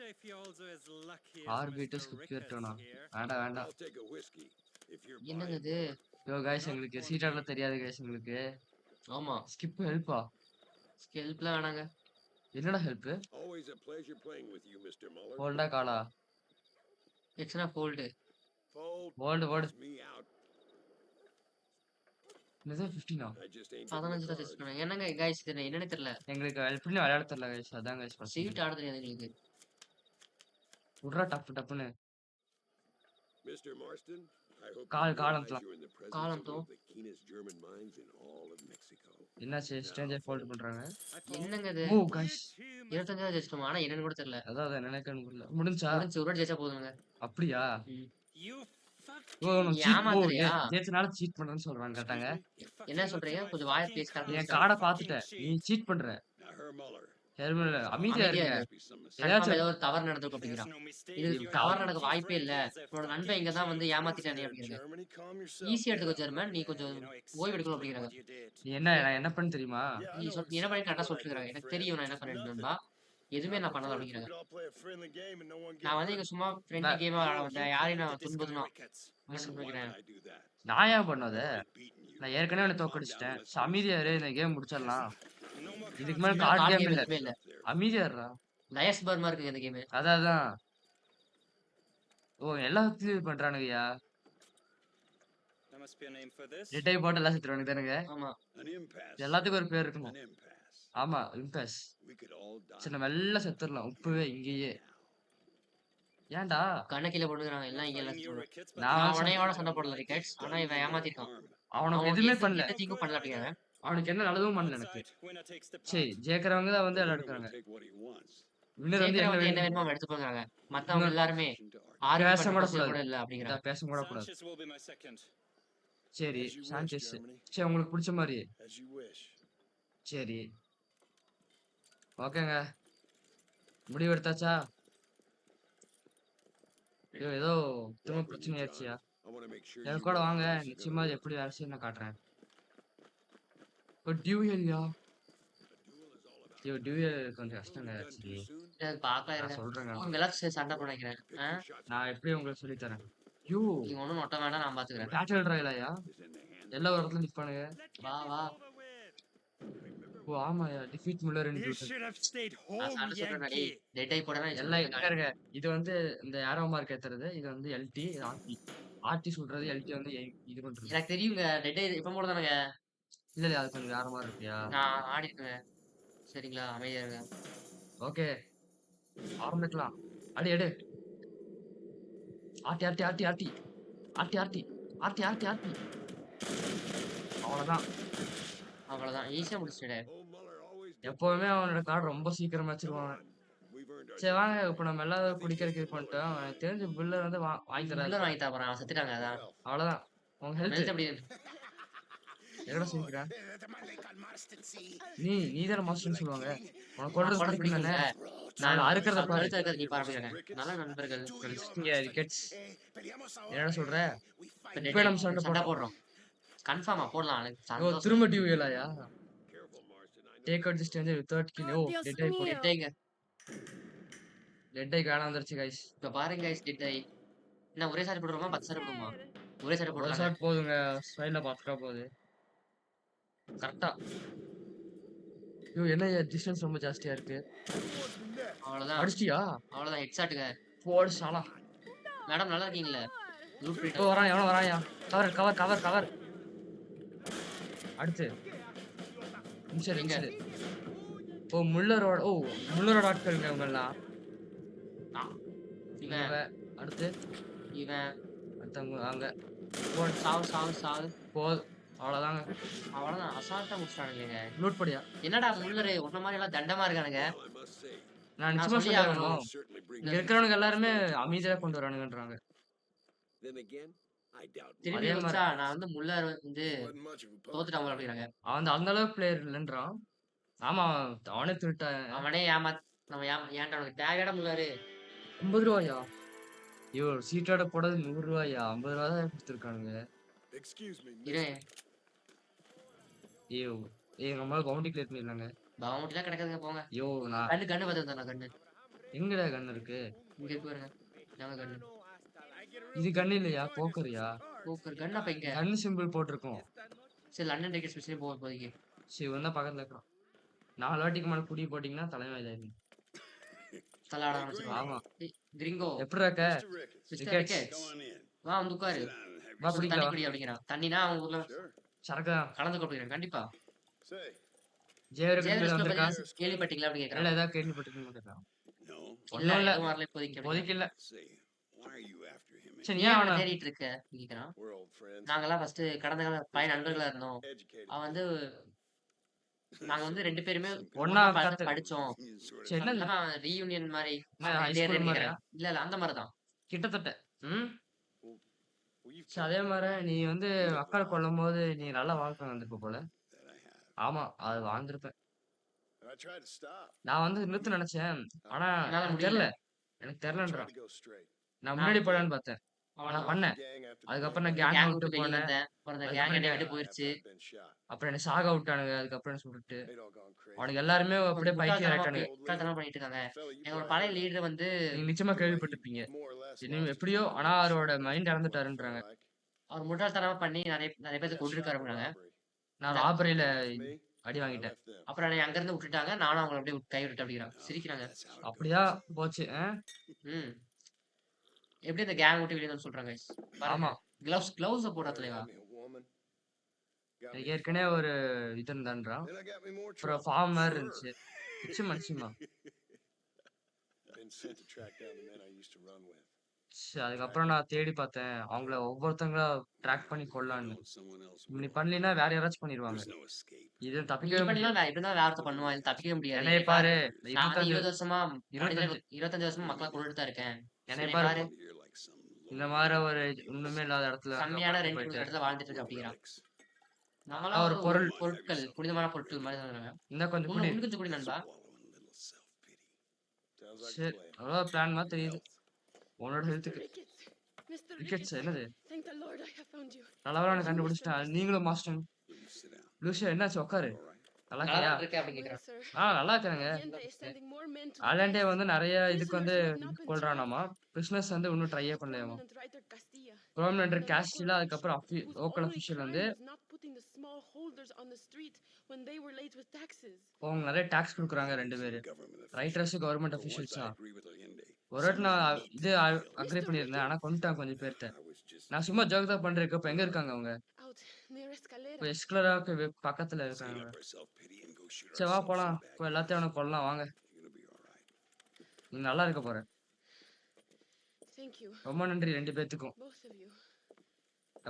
ஆர்பிட்டர்ஸ் குக்கியர்ட்டோனா வேண்டாம் வேண்டாம். என்னங்க இது? ஐயோ கைஸ் எங்களுக்கு சீட் ஆட தெரியாது கைஸ் எங்களுக்கு. ஆமா. ஸ்கிப் ஹெல்ப்பா? ஹெல்ப்லாம் வேணாங்க. என்னடா ஹெல்ப்? ஹோல்டா காலா? Extra fold. வேர்ல்டு வேர்ல்டு என்னது 15ஆ? 15 தான் டெஸ்ட் பண்ணேன். என்னங்க கைஸ் இது என்னன்னே தெரியல. எங்களுக்கு எப்படின்னு விளையாட தெரியல கைஸ். அதான் கைஸ் பிரச்சனை. சீட் ஆட தெரியாது எங்களுக்கு. விட்றா டப்பு டப்புன்னு. காலம்லாம். காலம்தோ. என்னாச்சு ஸ்ட்ரேஞ்சர் ஃபால்ட் பண்றாங்க. என்னங்க இது? ஓ கைஸ் 25 ஜெயிச்சிட்டோம். ஆனா என்னன்னு கூட தெரியல. அதான் நினைக்கணும் புரியல. முடிஞ்சா? முடிஞ்சு ஒரு வாட்டி ஜெயிச்சா போதுங்க. அப்படியா? ம். ஓ நீ சீட் ஏமாத்துறியா? ஜெயிச்சனால சீட் பண்றேன்னு சொல்றாங்க கேட்டாங்க. என்ன சொல்றீங்க? கொஞ்சம் வாய ப்ளீஸ் என் கரெக்ட் கார்ட பாத்துட்ட. நீ சீட் பண்ற. ஹெர்மல் அமைதியா அமைதியா இருங்க. இரு. கன்ஃபார்ம் ஏதாச்சும் ஏதோ ஒரு தவறு நடந்திருக்கும் அப்படிங்கிறான். இது தவறு நடக்க வாய்ப்பே இல்ல. உன்னோட நண்பன் இங்க தான் வந்து ஏமாத்திட்டானே அப்படிங்கிறாங்க. ஈஸியா எடுத்துக்கோ ஜெர்மன். நீ கொஞ்சம் ஓய்வு எடுக்கணும் அப்படிங்கிறாங்க. நீ நான் என்ன பண்ண தெரியுமா? நீ என்ன பண்ணி கரெக்டா சொல்லிருக்காங்க. எனக்கு தெரியும் நான் என்ன பண்ணிட்டு நண்பா. எதுவுமே நான் பண்ணல அப்படிங்கிறாங்க. நான் வந்து இங்க சும்மா ஃப்ரெண்ட்லி கேமா விளையாட வந்தேன். யாரையும் நான் துன்புறுத்தணும் நினைக்கிறேன். நான் ஏன் பண்ணாத? நான் ஏற்கனவே அவனை தோக்கடிச்சிட்டேன். அமைதியா இரு இந்த கேம் முடிச்சிடலாம். இதுக்கு மேல கார்டு கார்டு கேம் கேம் இல்ல. எதுவுமே இல்ல. அமைதியா இருடா. லயஸ் பர்மா இருக்குங்க இந்த கேம். அதான். ஓ எல்லாத்துலயும் பண்றானுங்கய்யா. ரிட்டை போட்டு எல்லாம் செத்துருவானுங்க தானுங்க. ஆமா. எல்லாத்துக்கும் ஒரு பேர் இருக்கணும். ஆமா இம்பஸ். சரி நம்ம எல்லாம் செத்துடலாம் உப்புவே இங்கேயே. ஏன்டா? கண்ண கீழ போட்டுக்கிறாங்க எல்லாம் இங்க எல்லாம் செத்துருவாங்க. நான் நான் உனையோட சண்டை போடல ரிக்கெட்ஸ். ஆனா இவன் ஏமாத்திருக்கான். அவனுக்கு எதுவுமே பண்ணல. எந்த தீங்கும் பண்ணல அப்படிங்கிறாங்க. அவனுக்கு என்ன நல்லதும் பண்ணல எனக்கு. சரி ஜெயிக்கிறவங்க தான் வந்து எல்லாம் எடுக்கிறாங்க. வின்னர் வந்து ஜெயிக்கிறவன் வந்து என்ன என்ன வேணுமோ அவன் எடுத்துப்பாங்க. மத்தவங்க எல்லாருமே ஆர்கியூ பேச கூட பண்ண கூட கூடாது. இல்ல அப்படிங்கிறாங்க. பேச கூட கூடாது. சரி சாnchez. சரி உங்களுக்கு பிடிச்ச மாதிரி. சரி ஓகேங்க. முடிவு எடுத்தாச்சா? ஐயோ ஏதோ திரும்ப பிரச்சனை ஆயிடுச்சியா? என் கூட வாங்க நிச்சயமா இது எப்படி வேலை செய்ய நான் காட்டுறேன். ஒரு டியூயல்யா? ஐயோ டியூயல் கொஞ்சம் கஷ்டங்க ஆக்சுவலி. எனக்கு பார்க்கலாம் நான் இருங்க. சொல்றேங்க. இவங்க எல்லாரும் சண்டை போட வைக்கிறேன். நான் எப்படி உங்களுக்கு சொல்லி தரேன். ஐயோ நீங்க ஒண்ணும் நொட்ட வேண்டாம் நான் பாத்துக்கிறேன். பேட்டில் ராயலாயா? எல்லா ஒரு இடத்துல நிப்பானுங்க. வா வா. ஓ ஆமாயா defeat Muller in You should have stayed நான் home, சண்டை சொல்றேன் டேய். Yankee. டெட் ஐ போடனா எல்லாம் எங்க இருங்க. இது வந்து இந்த ஏரோ மார்க் ஏத்துறது. இது வந்து எல்டி ஆர்டி. ஆர்டி சொல்றது எல்டி வந்து இது பண்றது. எனக்கு தெரியுங்க. டெட் ஐ இப்ப போடுதானுங்க. இல்ல அது கொஞ்சம் வேற மாதிரி இருக்கியா? நான் ஆடி இருக்கேன். சரிங்களா அமைதியா இருங்க. ஓகே ஆரம்பிக்கலாம். அடி எடு. ஆர்டி ஆர்டி ஆர்டி ஆர்டி ஆர்டி ஆர்டி ஆர்டி ஆர்டி ஆர்டி. அவ்வளவுதான். அவ்வளவுதான் ஈஸியா முடிச்சிட்டேன். எப்பவுமே அவனோட கார்டு ரொம்ப சீக்கிரமா வச்சிருவாங்க. சரி வாங்க இப்ப நம்ம எல்லாரும் குடிக்கிறதுக்கு இது பண்ணிட்டோம். எனக்கு தெரிஞ்ச பில்லர் வந்து வாங்கி தராது. உள்ள வாங்கி தரேன். அவன் செத்துட்டாங்க அதான். அவ்வளவுதான். உங்க ஹெல்த் ஹெல்த் எப்படி? எங்கடா சொல்லிக்கிற? நீதான மாஸ்டர்னு சொல்லுவாங்க. உனக்கு கொல்றது கொலை பிடிக்கும் தானே? பிடிக்குங்க. நான் அறுக்கிறத பாரு. கழுத்து இருக்கிறது நீ பாருங்க. நல்ல நண்பர்கள். இங்க விக்கெட்ஸ். என்னடா சொல்ற? இப்ப இப்ப நம்ம சண்டை சண்டை போடுறோம். கன்ஃபார்மா போடலாம். எனக்கு ஓ சந்தோஷம். திரும்ப டியூயலாயா? Take out the stranger with 3 kill. ஓ டெட் ஐ போடு. டெட் ஐங்க. டெட் ஐ காணாம வந்துருச்சு गाइस. இப்ப பாருங்க गाइस டெட் ஐ. என்ன ஒரே சாரி போடுறோமா 10 சாரி போடுமா? ஒரே ஷாட் ஒரு போடுறாங்க. ஷாட் போதுங்க. ஸ்மைல்ல பாத்துட்டா போகுது. கரெக்ட்டா. ஐயோ! என்னய்யா டிஸ்டன்ஸ் ரொம்ப ஜாஸ்தியா இருக்கு. Towards the net. அவ்வளோதான். அடிச்சிட்டியா? அவ்வளோதான் ஹெட் ஷாட்டுங்க. போடு சாலா. மேடம் நல்லா இருக்கீங்களா? லூட் ஓ பண்ணிட்டாங்க. வரான் எவனோ வரான்யா. Cover cover cover cover. அடுத்து. இன்சைட் எங்க? இன்சைட். ஓ முல்லரோட முல்லரோட ஆட்களுங்க இவங்கெல்லாம். ஆ. இவன் இவன் அடுத்து இவன் அடுத்தவங்க அங்க. போடு சாவு. போது அவ்வளோதாங்க. அவ்வளோதான் அசால்ட்டா முடிச்சிட்டானுங்களேங்க. லூட் படியா. என்னடா முள்ளரு உன்ன மாதிரி எல்லாம் தண்டமா இருக்கானுங்க. Well, I must say, நான் நான் நிச்சயமா சொல்லியே சொல்லி ஆகணும். ஆகணும். certainly bring இங்க இருக்கிறவனுங்க எல்லாருமே அமைதியா கொண்டு வரானுங்கன்றாங்க. Then again, I doubt திரும்பி அதே யோசிச்சா நான் வந்து முள்ளர் வந்து wasn't much of a puzzle. தோத்துட்டாங்க அப்படிங்கிறாங்க. அவன் வந்து அந்த அளவுக்கு பிளேயர் இல்லைன்றான். ஆமா அவனே திருட்டான். அவனே நம்ம ஏன்டா அவனுக்கு தேவையான முள்ளரு. ₹50 ஐயோ சீட்டோட போடுறது ₹100 ₹50 தான் கொடுத்துருக்கானுங்க. Excuse me, இரு ஐயோ எங்க அம்மா கவுண்டி கிளியர் பண்ணிடலாங்க. பவுண்டிலாம் கிடக்குதுங்க போங்க. ஐயோ நான் கண்ணு பார்த்துருந்தேன் கண்ணு. எங்கடா கண்ணு இருக்கு? இங்க இருக்கு பாருங்க. நாங்க கண்ணு. இது கண்ணு இல்லையா? போக்கரியா? போக்கர் கண்ணு அப்ப இங்க. கண்ணு சிம்பிள் போட்டிருக்கோம். சரி லண்டன் டிக்கெட் ஸ்பெஷலி போக இப்போதைக்கு. சரி இவன் தான் பக்கத்துல இருக்கான். 4 வாட்டிக்கு மேல குடி போட்டீங்கன்னா தலைமை இதாயிரும். தலை ஆட ஆரம்பிச்சிருவான். ஆமா கிரிங்கோ எப்படி இருக்க? Mr. Ricketts. Mister Ricketts. Tickets Come on in. வா வந்து உட்காரு. Sit down and have வா your குடிக்கலாம் தண்ணி வா. குடி அப்படிங்கிறான். தண்ணினா அவங்க ஊர்ல Sure. சரக்கு தான். கலந்து கொடுக்குறேன் கண்டிப்பா. Say, ஜெயருக்கு ஜெயலலிதா வந்திருக்கா? கேள்விப்பட்டீங்களா அப்படின்னு இல்ல கேட்கறான். ஏதாவது கேள்விப்பட்டிருக்கேன். no. இல்ல இல்ல எதுவும் வரல இப்போதைக்கு அப்படிங்கிறான். இப்போதைக்கு இல்ல. Say, why are you after him? சரி ஏன் ஏன் அவனை அவன தேடிட்டு இருக்க அப்படின்னு கேட்கறான். We're old friends. நாங்கெல்லாம் ஃபர்ஸ்ட் கடந்த கால பழைய நண்பர்களா இருந்தோம். Educated. அவன் வந்து நாங்க வந்து 2 பேருமே ஒண்ணா ஒண்ணா கத்து படிச்சோம். Sort of. சரி என்னது? அதான் ரீயூனியன் மாதிரி ஹை டேர் ஸ்கூல் மாதிரியா? கேட்கறேன். இல்ல அந்த மாதிரி தான். கிட்டத்தட்ட. ம். Well, you've சரி அதே மாதிரி நீ வந்து அக்காள கொல்லும்போது நீ நல்லா வாழ்க்கை வந்திருப்ப போல. that I have. ஆமா அது வாழ்ந்திருப்பேன். And I tried to stop. நான் வந்து நிறுத்த நினைச்சேன். ஆனா என்னால எனக்கு முடியல. தெரியல. எனக்கு I தெரியலன்றான். tried to go straight. நான் முன்னாடி போலான்னு பார்த்தேன். அவன் நான் பண்ணேன். Gang after the அதுக்கப்புறம் gang. நான் கேங் கேங் விட்டு விட்டு வெளிய போனேன். வந்தேன். அப்புறம் அந்த அதுக்கப்புறம் கேங் என்னை என்ன விட்டு போயிருச்சு. After I'd been shot. அப்புறம் என்ன சாக விட்டானுங்க. அதுக்கப்புறம் சுட்டுட்டு. They'd all gone crazy. அவனுக்கு எல்லாருமே அப்படியே பைத்தியம் ஆயிட்டானுங்க. முட்டாள்தனமா பண்ணிட்டு இருக்காங்க. Fella, you எங்களோட probably பழைய heard லீடர் வந்து நீங்க நிச்சயமா கேள்விப்பட்டிருப்பீங்க. more or less இனிமே lost எப்படியோ his ஆனா mind. அவரோட மைண்ட் What இறந்துட்டாருன்றாங்க. like. அவர் முட்டாள்தனமா பண்ணி நிறைய நிறைய பேருக்கு Got shot கொண்டிருக்காரு in a அப்படின்னாங்க. robbery. நான் ராபரியில Me, அடி I வாங்கிட்டேன். left them. அப்புறம் என்னை அங்க இருந்து விட்டுட்டாங்க. நானும் அவங்களை அப்படியே கை விட்டு அப்படிங்கிறான். சிரிக்கிறாங்க. That's how it அப்படியா goes. போச்சு. ம் எப்படி இந்த கேங் விட்டு வெளியே வந்து சொல்றாங்க guys. ஆமா. கிளவுஸ் போட தலைவா. Got me a woman. Got me எனக்கு a ஏற்கனவே ஒரு இது இருந்தான்றான். Then I got me more அப்புறம் trouble. ஃபார்ம் மாதிரி Sure. இருந்துச்சு. நிச்சயமா. Been sent to track down the men I used to run with. அதுக்கப்புறம் நான் தேடி பார்த்தேன். அவங்கள ஒவ்வொருத்தங்களா ட்ராக் பண்ணி கொல்லலான்னு. Know someone else நீ will. பண்ணலினா வேற யாராச்சும் பண்ணிருவாங்க. There's no escape. இது நீ தப்பிக்கவே முடியாது. பண்ணலாம் நான் இப்படி தான் வேற ஒருத்தன் பண்ணுவான். இது தப்பிக்கவே முடியாது. என்னைய பாரு. நான் வந்து 25 20 வருஷமா 25 25 வருஷமா மக்களை கொண்டுட்டு தான் இருக்கேன். என்னைய என்னை பாரு. பாரு You're like some இந்த மாதிரி ஒரு ஒண்ணுமே இல்லாத இடத்துல செம்மையான ரெண்டு போயிட்டு இடத்துல வாழ்ந்துட்டு இருக்கு அப்படிங்கிறான். relics. நாங்களாம் ஒரு ஒரு பொருள். பொருட்கள் புனிதமான பொருட்கள் மாதிரி தான் இருக்காங்க. இந்த கொஞ்சம் குடி. இன்னும் கொஞ்சம் குடி நண்பா. Swallowing a little self-pity. Sounds like a சரி plan. அவ்வளோ பிளான் மாதிரி தெரியுது. உன்னோட Mr. ஹெல்த்துக்கு. Ricketts. Mr. Wickets Ricketts. என்னது? Thank the Lord I have found you. நல்ல வேலை நான் கண்டுபிடிச்சிட்டேன். நீங்களும் master. Will you sit down? Lucia என்னாச்சு உட்காரு. All right. நல்லா நல்லா இருக்கியா? இருக்கேன் அப்படின்னு Well, கேட்கறான். sir. நல்லா இருக்கிறேங்க. Allende is sending more men to ஆலண்டே the வந்து நிறைய இதுக்கு வந்து Prisoners have not been கொள்றானாமா. பிரிஸ்னஸ் வந்து இன்னும் ட்ரையே பண்ணலையாமா. prominent writer Castilla. ப்ரோமினன்ட் The கேஸ்டில local அதுக்கப்புறம் whose local only official crime வந்து was not putting the small holders on the street when they were late with taxes. அவங்க நிறைய டாக்ஸ் கொடுக்குறாங்க 2 பேரு. Government official. Writers government For once, I அஃபிஷியல்ஸா. agree with Allende. ஒரு வாட்டி நான் இது அக்ரி பண்ணியிருந்தேன். ஆனா கொண்டுட்டாங்க கொஞ்சம் பேர்த்த. I was just நான் சும்மா ஜோக் தான் பண்றேன். இப்ப எங்க இருக்காங்க அவங்க? Out near Escalera. இப்போ எஸ்கலராக்கு பக்கத்துல saying இருக்காங்க. up our self-pity and go shoot சரி வா ourselves போலாம். in the இப்போ back. எல்லாத்தையும் அவனை கொல்லலாம் வாங்க. You're gonna be all right. நீ நல்லா இருக்க போற. Thank you, ரொம்ப நன்றி 2 பேத்துக்கும். both of you.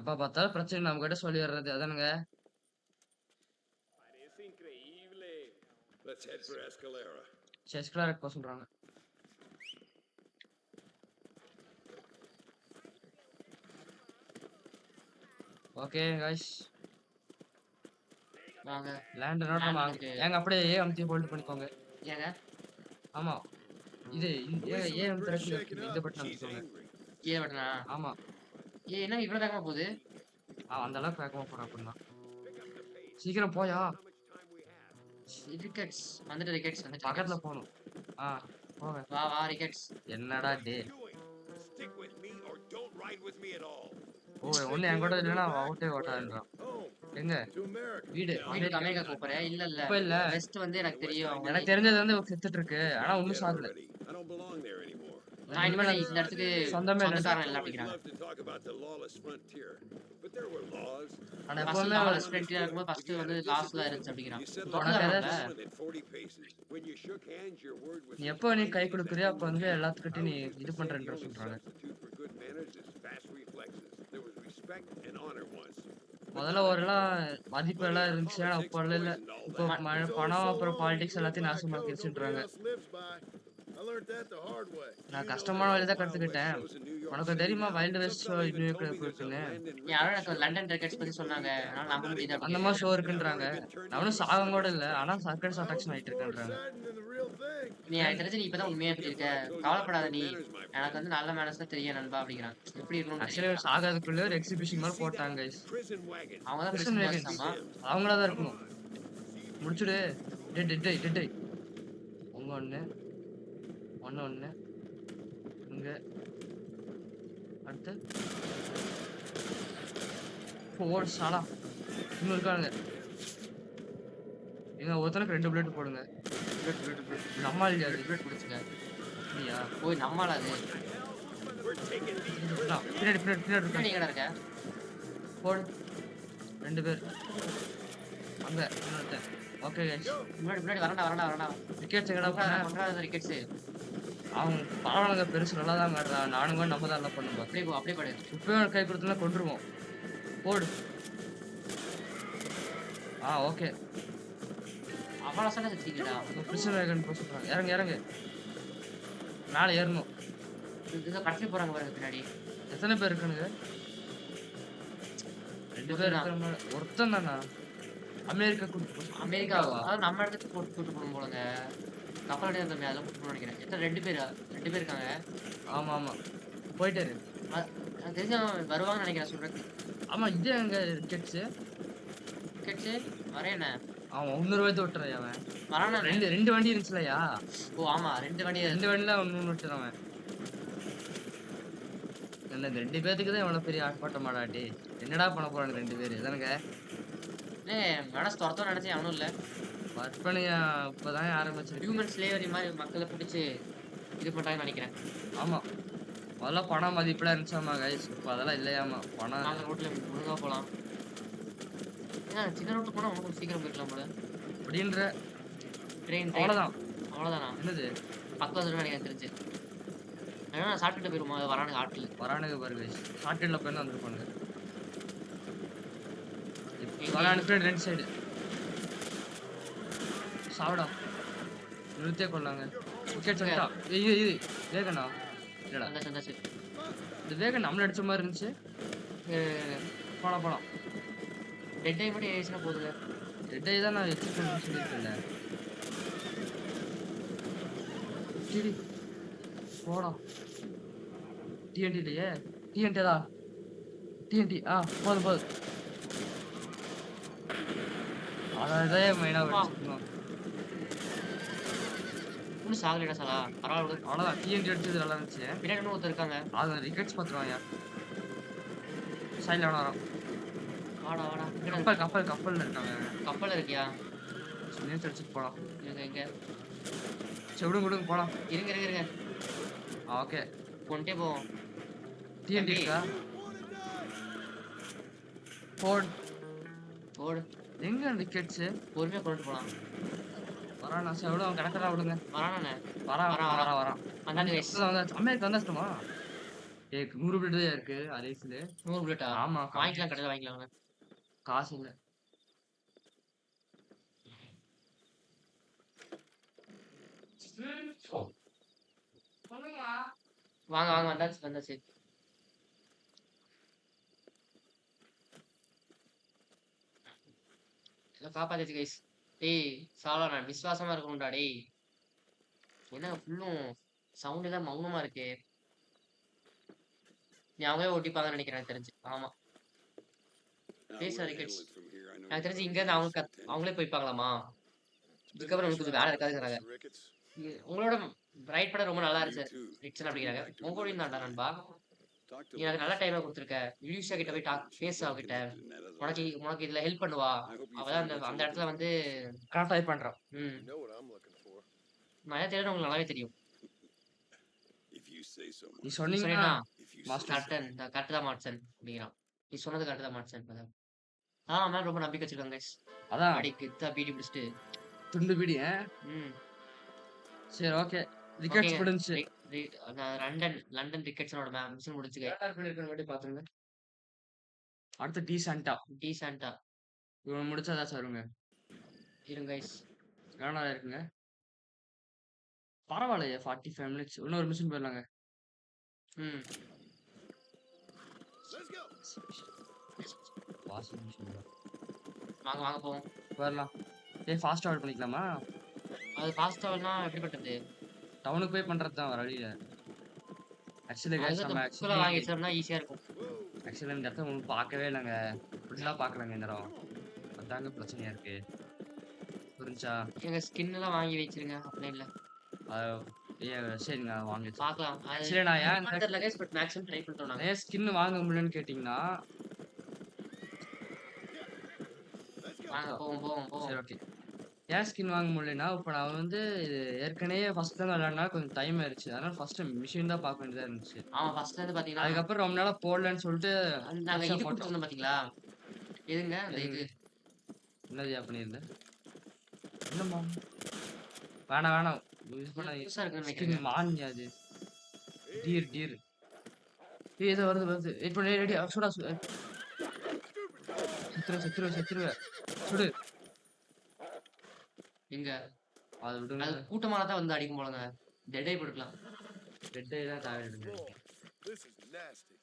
எப்ப பார்த்தாலும் பிரச்சனை நம்ம கிட்ட சொல்லி வர்றது அதானுங்க. Parece increíble. Let's head for Escalera. எஸ்கலராக்கு போக சொல்றாங்க. ஓகே गाइस வாங்க. லேண்ட் நோட் நம்ம ஏங்க அப்படியே ஏ அமுத்தி ஹோல்ட் பண்ணிக்கோங்க. ஏங்க ஆமா இது ஏ Listen, ஏ we're அமுத்துறதுக்கு shaking இந்த up. Button She's அமுத்திக்கோங்க. angry. கீழே பட்டனா? ஆமா என்ன இவ்வளவு வேகமா போகுது? அந்த அளவுக்கு வேகமா போறான் அப்படின்னா. சீக்கிரம் போயா. ரிக்கெட்ஸ் வந்துட்டு ரிக்கெட்ஸ் வந்துட்டு பக்கத்துல போணும். போங்க. வா ரிக்கெட்ஸ். என்னடா டே. Doing? Stick with me or don't ride with me at all. ஓ! ஒண்ணு என் கூட இல்லன்னா அவன் அவுட்டே ஓட்டாதுன்றான். Home எங்க? to America. வீடு. வீட்டுக்கு அமெரிக்கா. அமெரிக்கா போறேன். இல்ல, இல்ல. இப்ப இல்ல. வெஸ்ட் வந்து எனக்கு தெரியும். அவங்க எனக்கு வந்து தெரிஞ்சது வந்து செத்துட்டு இருக்கு. ஆனா I'm ஒண்ணும் dead Sagala. already. I don't belong there anymore. நான் இனிமே இனிமேல் நான் இந்த இடத்துக்கு சொந்தமே இல்ல. சொந்தக்காரன் இல்ல Always அப்படிங்கிறாங்க. loved to talk about the lawless frontier, but there were laws. ஆனா ஃபர்ஸ்ட் எப்பவுமே லாலஸ் ஃப்ரண்ட்டியரா இருக்கும்போது ஃபர்ஸ்ட் வந்து லாஸ்ட்ல இருந்துச்சு அப்படிங்கிறான். You settled உனக்கு down ஏதாச்சும் more than 40 paces. When you shook hands, your word was நீ as எப்போ நீ கை binding as குடுக்குறியோ the அப்ப வந்து எல்லாத்துக்கிட்டையும் நீ I was used இது to say பண்றேன்னு the only சொல்றாங்க. substitute for good manners is fast reflexes. There was respect and honor once. முதல்ல ஒருலாம் மதிப்பு எல்லாம் இருந்துச்சு. ஆனா இப்ப இல்ல. இப்போ பணம் அப்புறம் பாலிடிக்ஸ் எல்லாத்தையும் நாசமாக்கிருச்சுன்றாங்க. I learned that the hard way. நான் கஷ்டமான வழி தான் கத்துக்கிட்டேன். உனக்கு தெரியுமா வைல்டு வெஸ்ட் ஷோ நியூயார்க்ல இருக்குன்னு? யாரோ எனக்கு லண்டன் ரெக்கார்ட்ஸ் பத்தி சொன்னாங்க. அதனால நம்ப முடியுது அந்த அப்படின்னு. மாதிரி ஷோ இருக்குன்றாங்க. நான் ஒன்னும் சாகம் கூட இல்ல. ஆனா சர்க்கஸ் அட்டாக்ஷன் ஆயிட்டு இருக்கேன்றாங்க. நீ எனக்கு தெரிஞ்சு நீ இப்பதான் உண்மையா இப்படி இருக்க. கவலைப்படாத நீ. எனக்கு வந்து நல்ல மேனஸ் தான் தெரியும் நண்பா அப்படிங்கிறான். எப்படி இருக்கணும்னு ஆக்சுவலி தெரியும். சாகாதுக்குள்ள ஒரு எக்ஸிபிஷன் மாதிரி போட்டாங்க guys. Prison wagon. அவங்க தான் Prison பிரச்சனை wagons. ஆமா. அவங்களா தான் இருக்கணும். முடிச்சுடு. டெட். உங்க ஒண்ணு. ஒண்ணு. இங்க. அடுத்து. போடு சாலா. இன்னும் இருக்காங்க. ஏங்க ஒருத்தனுக்கு 2 புல்லட் போடுங்க. புல்லட். நம்மால் இல்லையா அது? புல்லட் குடிச்சுக்க. இல்லையா? ஓய் நம்மால அது. பின்னாடி இருக்காங்க. நீ எங்கடா இருக்க? போடு. 2 பேர். அங்க இன்னொருத்தன். Okay guys. முன்னாடி வரண்டா. விக்கெட்ஸ் எங்கடா போன? பண்றாத ரிக்கெட்ஸ். அவங்க பரவாயில்லைங்க பெருசு நல்லா தான் ஆடுறான். நானும் கூட நம்ம தான் நல்லா பண்ணுவோம். அப்படியே படு. இப்பயும் கை கொடுத்தா கொண்டுருவோம். போடு. ஓகே. அவ்வளவு சண்டை வச்சிருக்கீடா. பிரிசன் வேகன் போக சொல்றாங்க. இறங்கு. மேலே ஏறணும். இது கடத்தி போறாங்க பாருங்க பின்னாடி. எத்தனை பேர் இருக்கானுங்க? 2 பேர் இருக்காங்க. ஒருத்தன் தானா? அமெரிக்காவா? அதாவது நம்ம இடத்துக்கு கூட்டு போகணும் போலங்க. கப்பல் அடி அந்த அதெல்லாம் கூட்டு போகணும்னு நினைக்கிறேன். எத்தனை 2 பேர் இருக்காங்க. ஆமா போயிட்டாரு. எனக்கு தெரிஞ்சு அவன் வருவாங்கன்னு நினைக்கிறேன் சொல்றதுக்கு. ஆமா இது எங்க விக்கெட்ஸ் வரேண்ணே. அவன் 100 ரூபாய் விட்டுறான் அவன். வரானா? ரெண்டு வண்டி இருந்துச்சுலையா? ஓ ஆமா 2 வண்டி. 2 வண்டியில 1 விட்டுறான் அவன். இந்த 2 பேத்துக்கு தான் இவ்வளவு பெரிய ஆட்பாட்டம் மாடாட்டி. என்னடா பண்ண போறாங்க 2 பேர் இதானுங்க? மனசு துரத்தோன்னு நினைச்சேன் அவனும் இல்ல. வர்ப்பனையா இப்பதான் ஆரம்பிச்சிருக்கு. ஹியூமன் ஸ்லேவரி மாதிரி மக்களை பிடிச்சி இது பண்றாங்கன்னு நினைக்கிறேன். ஆமா முதல்ல பணம் மதிப்பெல்லாம் இருந்துச்சாமா கைஸ். இப்போ அதெல்லாம் இல்லையாமா. பணம் நாங்க ரோட்ல ஒழுங்கா போலாம். சின்ன ரோட்ல போனா உனக்கு சீக்கிரம் போய்க்கலாம் போல. அப்படின்ற ட்ரெயின் அவ்வளவுதானா? என்னது 10 வந்துடும் எனக்கு தெரிஞ்சு. ஏன்னா ஷார்ட்கட்ல போயிருமா வரானுங்க ஆட்கள். வரானுங்க பாரு கைஸ். ஷார்ட்கட்ல போய் வந்துருப்பாங்க. வரானுக்கு 2 சைடு சாவடா. நிறுத்தே கொள்ளாங்க. விக்கெட் சொல்லிட்டா. இது வேகனா இல்லடா. சந்தாச்சு. இந்த வேகன் நம்மள அடிச்ச மாதிரி இருந்துச்சு. போலாம். டெட் ஐ மட்டும் ஏறிச்சுன்னா போதுங்க. டெட் ஐ தான் நான் வச்சுக்கணும்னு சொல்லியிருக்கேன். சரி போடா. டிஎன்டி இல்லையே. டிஎன்டிடா. டிஎன்டி போதும். அதான் மெயினா வச்சுக்கணும். இன்னும் சாகலைடா சாலா. பரவாயில்ல. அவ்வளோதான். டிஎன்டி அடிச்சது நல்லா இருந்துச்சு. பின்னாடி இன்னும் ஒருத்தர் இருக்காங்க. அது ரிக்கெட்ஸ் பார்த்துருவாங்க. சைடில் வரோம். வாடா. கப்பல் இருக்காங்க. கப்பல் இருக்கியா? நேற்று அடிச்சுட்டு போகலாம். எங்க சரி விடுங்க போகலாம். இருங்க. ஓகே கொண்டே போவோம். டிஎன்டி இருக்கா? போடு. எங்க விக்கெட்ஸ்? பொறுமையா கொண்டு போலாம். வரானா? சரி விடு. அவன் கணக்கெல்லாம் விடுங்க. வரானே. வரான். அந்தாங்க கைஸ். அமெரிக்கா வந்தாச்சுமா? 100 பிளேட் தான் இருக்கு அரேஸ்ல. 100 புல்லட்டா? ஆமா வாங்கிக்கலாம் கடையில் வாங்கிக்கலாம். காசு இல்ல. வாங்க வந்தாச்சு. காப்பாத்திச்சு கைஸ். டேய் சாலா நான் விசுவாசமா இருக்கணும்டா டேய். என்ன ஃபுல்லும் சவுண்ட் தான் மௌனமா இருக்கு. நீ அவங்களே ஓட்டிப்பாங்கன்னு நினைக்கிறேன் எனக்கு தெரிஞ்சு. ஆமா பேச ரிக்கெட்ஸ். எனக்கு தெரிஞ்சு இங்க இருந்து அவங்களே போய்ப்பாங்களாமா. இதுக்கப்புறம் உங்களுக்கு கொஞ்சம் வேலை இருக்காதுங்கிறாங்க. உங்களோட ரைட் படம் ரொம்ப நல்லா இருந்துச்சு ரிக்சன் அப்படிங்கிறாங்க. உங்களோடையும் தான்டா நண்பா. நீ எனக்கு நல்ல டைமை கொடுத்துருக்க. யூனிஷா கிட்ட போய் பேசு அவகிட்ட. உனக்கு உனக்கு இதுல ஹெல்ப் பண்ணுவா. அவதான் அந்த அந்த இடத்துல வந்து கரெக்டா டைப் பண்றான். ம். You know what I'm looking for. நான் ஏன் தேடுறேன்னு உங்களுக்கு நல்லாவே தெரியும். நீ நீ சொன்னீங்கன்னா சொன்னீன்னா மாஸ்டர் கரெக்ட் தான் மாட்சன் அப்படிங்கிறான். நீ சொன்னது கரெக்ட் தான் மாட்சன். மேம் ரொம்ப நம்பிக்கை வச்சிருக்காங்க guys. அதான் அடி கித்தா பீடி பிடிச்சிட்டு. துண்டு பிடி. ம். சரி ஓகே. ரிக்கெட்ஸ் ஓகேங்க. முடிஞ்சுச்சு. லண்டன் ரிக்கெட்ஸனோட மிஷன் முடிஞ்சுங்க. பாத்துருங்க. அடுத்து டீசென்ட்டா இவன் முடிச்சா ஏதாச்சும் வருங்க. இருங்க guys. எவ்வளோ நேரம் இருக்குங்க? பரவாயில்லையே 45 மினிட்ஸ். இன்னொரு மிஷன் போயிடலாங்க. ம். Let's go. வாஷிங் மிஷின் வாங்க வாங்க போவோம். வரலாம். ஃபாஸ்ட் ஆர்டர் பண்ணிக்கலாமா? அது ஃபாஸ்ட் ட்ராவல்னா எப்படி பண்றது? டவுனுக்கு போய் பண்றது தான் வர வழியில. ஆக்சுவலி கைஸ் நம்ம புக்ஸ்லாம் வாங்கி வச்சோம்னா ஈஸியா இருக்கும். ஆக்சுவலி இந்த இடத்த ஒன்றும் பார்க்கவே இல்லைங்க. இப்படிலாம் பார்க்கலாங்க இந்த இடம். அதாங்க பிரச்சனையா இருக்கு. புரிஞ்சா? எங்க ஸ்கின்லாம் வாங்கி வச்சிருங்க. அப்படியே இல்ல. சரிங்க வாங்கி பார்க்கலாம். ஆக்சுவலி நான் ஏன் தெரியல guys, பட் மேக்ஸிமம் ட்ரை பண்ணிட்டோம் நாங்க. ஏன் ஸ்கின் வாங்க முடியலன்னு கேட்டிங்கன்னா வாங்க போவோம். சரி ஓகே. ஏன் ஸ்கின் வாங்க முடியலன்னா இப்போ நான் வந்து இது ஏற்கனவே ஃபர்ஸ்ட் தான் விளையாடினா கொஞ்சம் டைம் ஆயிடுச்சு. அதனால ஃபர்ஸ்ட் மிஷின் தான் பார்க்க வேண்டியதா இருந்துச்சு. ஆமா ஃபர்ஸ்ட்ல இருந்து பாத்தீங்கன்னா அதுக்கப்புறம் ரொம்ப நாளா போடலன்னு சொல்லிட்டு நாங்க இது போட்டோம். கொடுத்துருந்தோம் பாத்தீங்களா? எதுங்க அந்த இது என்னது பண்ணியிருந்தேன்? என்னம்மா வேணாம் யூஸ் பண்ண புதுசா இருக்குன்னு ஸ்கின் நினைக்கிறேன். மானியா அது டீர் ஏதோ வருது வெயிட் பண்ணி ரெடி சுடா செத்துருவே சுடு எங்க அது விடுங்க. அது கூட்டமால தான் வந்து அடிக்கும் போலங்க. டெடை போட்டுக்கலாம். ரெட்டே தான் தேவையில்லை. This is nasty.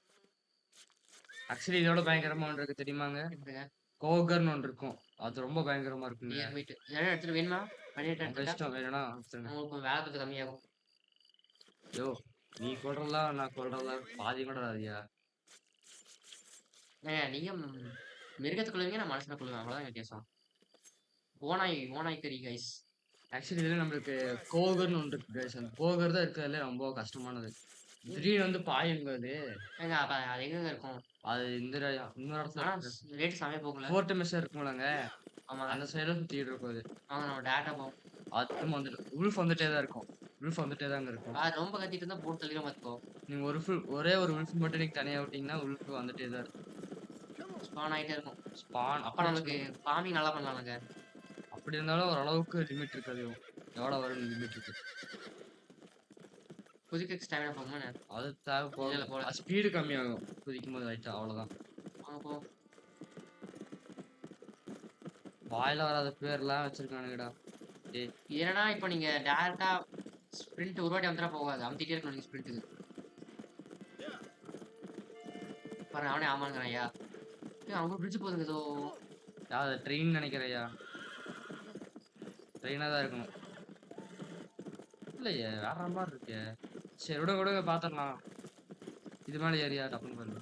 ஆக்சுவலி இதோட பயங்கரமா ஒன்று இருக்கு தெரியுமாங்க? எடுத்துங்க. கோகர்னு ஒன்று இருக்கும். அது ரொம்ப பயங்கரமா இருக்குங்க. Near meet. எதனா எடுத்துட்டு வேணுமா? பண்ணிட்டு உங்க எடுத்துட்டா இஷ்டம் வேணும்னா எடுத்துருங்க. உங்களுக்கு வேலை கொஞ்சம் கம்மியாகும். யோ நீ கொள்றலாம் நான் கொள்றலாம் பாதி கூட வராதியா? நீங்க மிருகத்தை கொள்ளுவீங்க, நான் மனுஷனை கொள்ளுவேன். அவ்வளவுதான் வித்தியாசம். ஓனாய் கறி கைஸ். ஆக்சுவலி இதுல நம்மளுக்கு கோகர்னு ஒன்று இருக்கு guys. அந்த கோகர் தான் இருக்கிறதுல ரொம்ப கஷ்டமானது. திடீர்னு வந்து பாயுங்க அது. ஏங்க அப்ப அது எங்க இருக்கும்? அது இன்னொரு இடத்துல ஆனா ரேட் சமைய போகல. ஃபோர்ட் மிஷன் இருக்கும்லங்க ஆமா அந்த சைடுல சுத்திட்டு இருக்கும் அது. அவங்க நம்ம டேட்டா போகும். அதுவும் வந்துட்டு உல்ஃப் வந்துட்டே தான் இருக்கும். உல்ஃப் வந்துட்டே தாங்க இருக்கும். ரொம்ப கத்திட்டு இருந்தா போட்டு தள்ளிடும் பாத்துக்கோ. நீங்க ஒரே ஒரு உல்ஃப் மட்டும் நீங்க தனியா விட்டீங்கன்னா உல்ஃப் வந்துட்டே தான் இருக்கும். ஸ்பான் ஆயிட்டே இருக்கும். ஸ்பான் அப்ப நமக்கு ஃபார்மிங் நல்லா பண்ணலாம்ங்க. அப்படி இருந்தாலும் ஓரளவுக்கு லிமிட் இருக்கு. அது எவ்வளவு வரும் லிமிட் இருக்கு. குதிக்க ஸ்டாமினா போகுமா? அது தேவை இல்ல, போல. போல ஸ்பீடு கம்மியாகும் குதிக்கும் போது லைட்டா அவ்வளவுதான். வாங்க போ. வாயில வராத பேர்லாம் வச்சிருக்கானுங்கடா. டேய் இது என்னன்னா இப்போ நீங்க டைரக்டா ஸ்பிரிண்ட் ஒரு வாட்டி வந்துட்டா போகாது. அமுத்திட்டே இருக்கணும் நீங்க ஸ்பிரிண்ட்டுக்கு. பாருங்க அவனே ஆமாங்கிறான் ஐயா. அவங்க பிரிட்ஜ் போதுங்க ஏதோ. யாரு ட்ரெயின் நினைக்கிறையா? ட்ரெயினா தான் இருக்கணும். இல்லையே வேற மாதிரி இருக்கே. சரி விடுங்க பாத்திரலாம். இது மேல ஏரியா டப்புன்னு பாருங்க.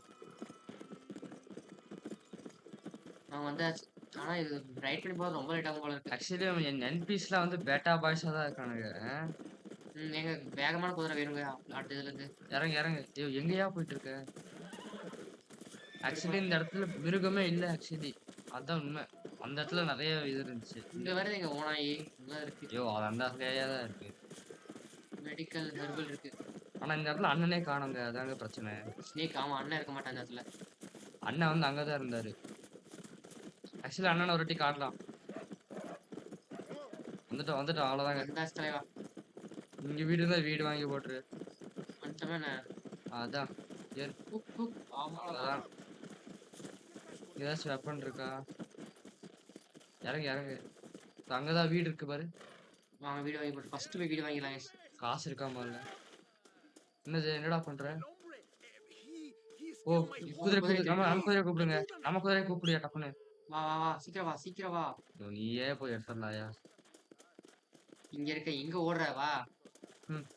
அவங்க வந்து ஆனா இது ரைட் பண்ணி போகிறது ரொம்ப லேட் ஆகும் போல இருக்கு. ஆக்சுவலி அவன் என்பிஸ்லாம் வந்து பேட்டா பாய்ஸா தான் இருக்கானுங்க. எங்க வேகமான குதிரை வேணுங்க அடுத்த இதுல இருந்து. இறங்கு ஐயோ எங்கேயா போயிட்டு இருக்க? ஆக்சுவலி இந்த இடத்துல மிருகமே இல்லை. ஆக்சுவலி அதான் உண்மை. அந்த இடத்துல நிறைய இது இருந்துச்சு. இங்க வருது எங்க ஓனாயி எல்லாம் இருக்கு. ஐயோ அது அந்த இடத்துலயே தான் இருக்கு. மெடிக்கல் ஹெர்பல் இருக்கு. ஆனா இந்த இடத்துல அண்ணனே காணுங்க. அதாங்க பிரச்சனை. ஸ்னேக் ஆமா அண்ணன் இருக்க மாட்டான் அந்த இடத்துல. அண்ணன் வந்து அங்கதான் இருந்தாரு. ஆக்சுவலி அண்ணன் ஒரு வாட்டி காட்டலாம். வந்துட்டோம் அவ்வளவுதாங்க. வந்தாச்சு தலைவா. இங்க வீடு இருந்தா வீடு வாங்கி போட்டுரு. வந்துட்டோமே என்ன? அதான் அதான். ஏதாச்சும் வெப்பன் இருக்கா? இறங்கு அங்கதான் வீடு இருக்கு பாரு. வாங்க வீடு வாங்கி போட்டு ஃபர்ஸ்ட் போய் வீடு வாங்கிடலாம். காசு இருக்காம இல்ல. என்னடா பண்ற? ஓ நம்ம குதிரை கூப்பிடுங்க. நம்ம குதிரை கூப்பிடுயா டப்புன்னு. வா சீக்கிரம் வா. நீயே போய் எடுத்துடலாயா? இங்க இருக்க எங்க ஓடுற வா. ம்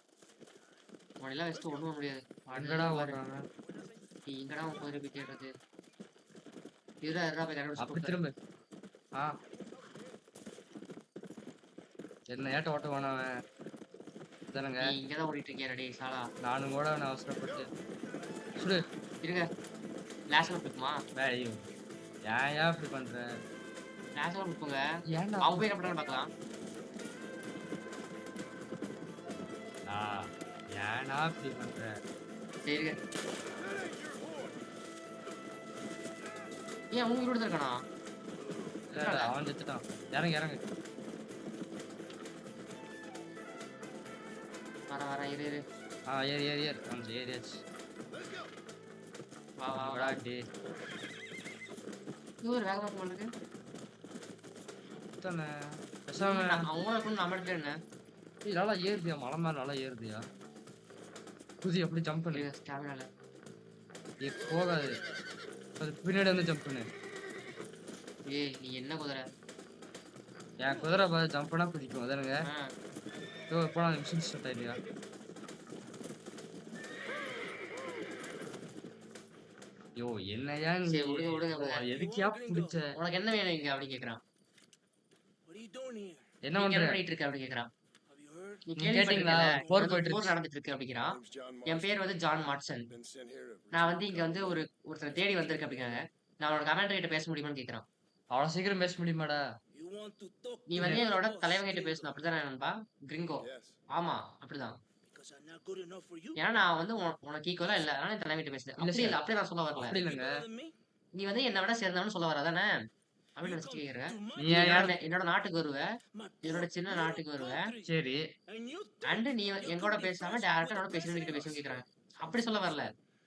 உனெல்லாம் வச்சுட்டு ஒண்ணும் பண்ண முடியாது. எங்கடா ஓடுறாங்க? நீ எங்கடா உன் குதிரை போய் தேடுறது? இருடா போய் அப்படி கண்டுபிடிச்சு திரும்ப. என்ன ஏட்ட ஓட்ட வேணாம் தானங்க. நீ இங்கதான் ஓடிட்டு இருக்கியா டேய் சாலா. நானும் கூட அவசரப்பட்டு சுடு. இருங்க. ஃபிளாஷ்ல போட்டுமா? ஐயோ! ஏன்யா இப்படி பண்ற? ஃபிளாஷ்ல போட்டுங்க. ஏன்டா அவங்க போய் என்ன பண்றாங்கன்னு பார்க்கலாம். ஆ, ஏன்டா இப்படி பண்ற? சரி இருங்க. ஏன் அவங்க உயிரோட தான் இருக்கானா? இல்ல, அவன் செத்துட்டான். இறங்கு இறங்கு. வரேன் இரு. ஏறு ஏறு ஏறு. ஏறியாச்சு. வா வா வா. வாடா டேய். இது ஒரு வேகமா போகுது. தானே. பேசாம அவங்கள கொண்டு நம்ம எடுத்துட்டு என்ன? ஏய், நல்லா ஏறுதியா, மலை மேல நல்லா ஏறுதியா. குதி அப்படி ஜம்ப் பண்ணு. ஸ்டாமினால. ஏய் போகாது. அது பின்னாடி வந்து ஜம்ப் பண்ணு. ஏய் நீ என்ன குதிரை? என் குதிரை பார்த்து ஜம்ப் பண்ணா பிடிக்கும் அதானுங்க. ஆ. இப்போ மிஷின் ஸ்டார்ட் ஆயிடுயா. யோ என்னையா நீ சரி விடுங்க. எதுக்கியா பிடிச்ச? உனக்கு என்ன வேணும் இங்க அப்படின்னு கேக்குறான். What are you doing here? என்ன நீ என்ன பண்ற? பண்ணிட்டு இருக்க அப்படின்னு கேக்குறான். Have you heard? நீ நீ கேட்டீங்களா? கேள்விப்பட்டிருக்கல? போர் இங்க போயிட்டு வந்து போர் இருக்கு. நடந்துட்டு இருக்கு அப்படிங்கிறான். Name's John என் Marston. பேர் வந்து John மாட்சன். Been sent here to நான் retrieve வந்து இங்க வந்து ஒருத்தரை தேடி வந்திருக்கேன் அப்படிங்கிறாங்க. நான் அவனோட கமாண்டர் கிட்ட பேச முடியுமான்னு கேக்குறான். அவ்வளவு சீக்கிரம் பேச முடியுமாடா? You want to talk நீ to வந்து my எங்களோட boss? தலைவன் கிட்ட பேசணும் அப்படிதானே நண்பா? கிரிங்கோ. Yes, ஆமா அப்படிதான். because I'm not good enough for you. ஏன்னா நான் வந்து உனக்கு ஈக்குவலா இல்ல. அதனால என் தலைவன் கிட்ட பேசுறேன். இல்ல அப்படி சார். இல்ல அப்படியே நான் சொல்ல வரல. அப்படி You இல்லைங்க. better than me? நீ வந்து என்னை விட சேர்ந்தவனு சொல்ல வராதானே அப்படின்னு You நினைச்சிட்டு come கேக்குறேன். to my நீ நீ ஏன் யார்? என்னோட நாட்டுக்கு வருவ, my என்னோட சின்ன your நாட்டுக்கு வருவ. country, சரி. and you அண்ட் நீ you எங்கூட could be பேசாம president டேரக்டா என்னோட or பேசுறவங்க கிட்ட president பேசணும்னு or கேக்குறாங்க. அப்படி சொல்ல வரல.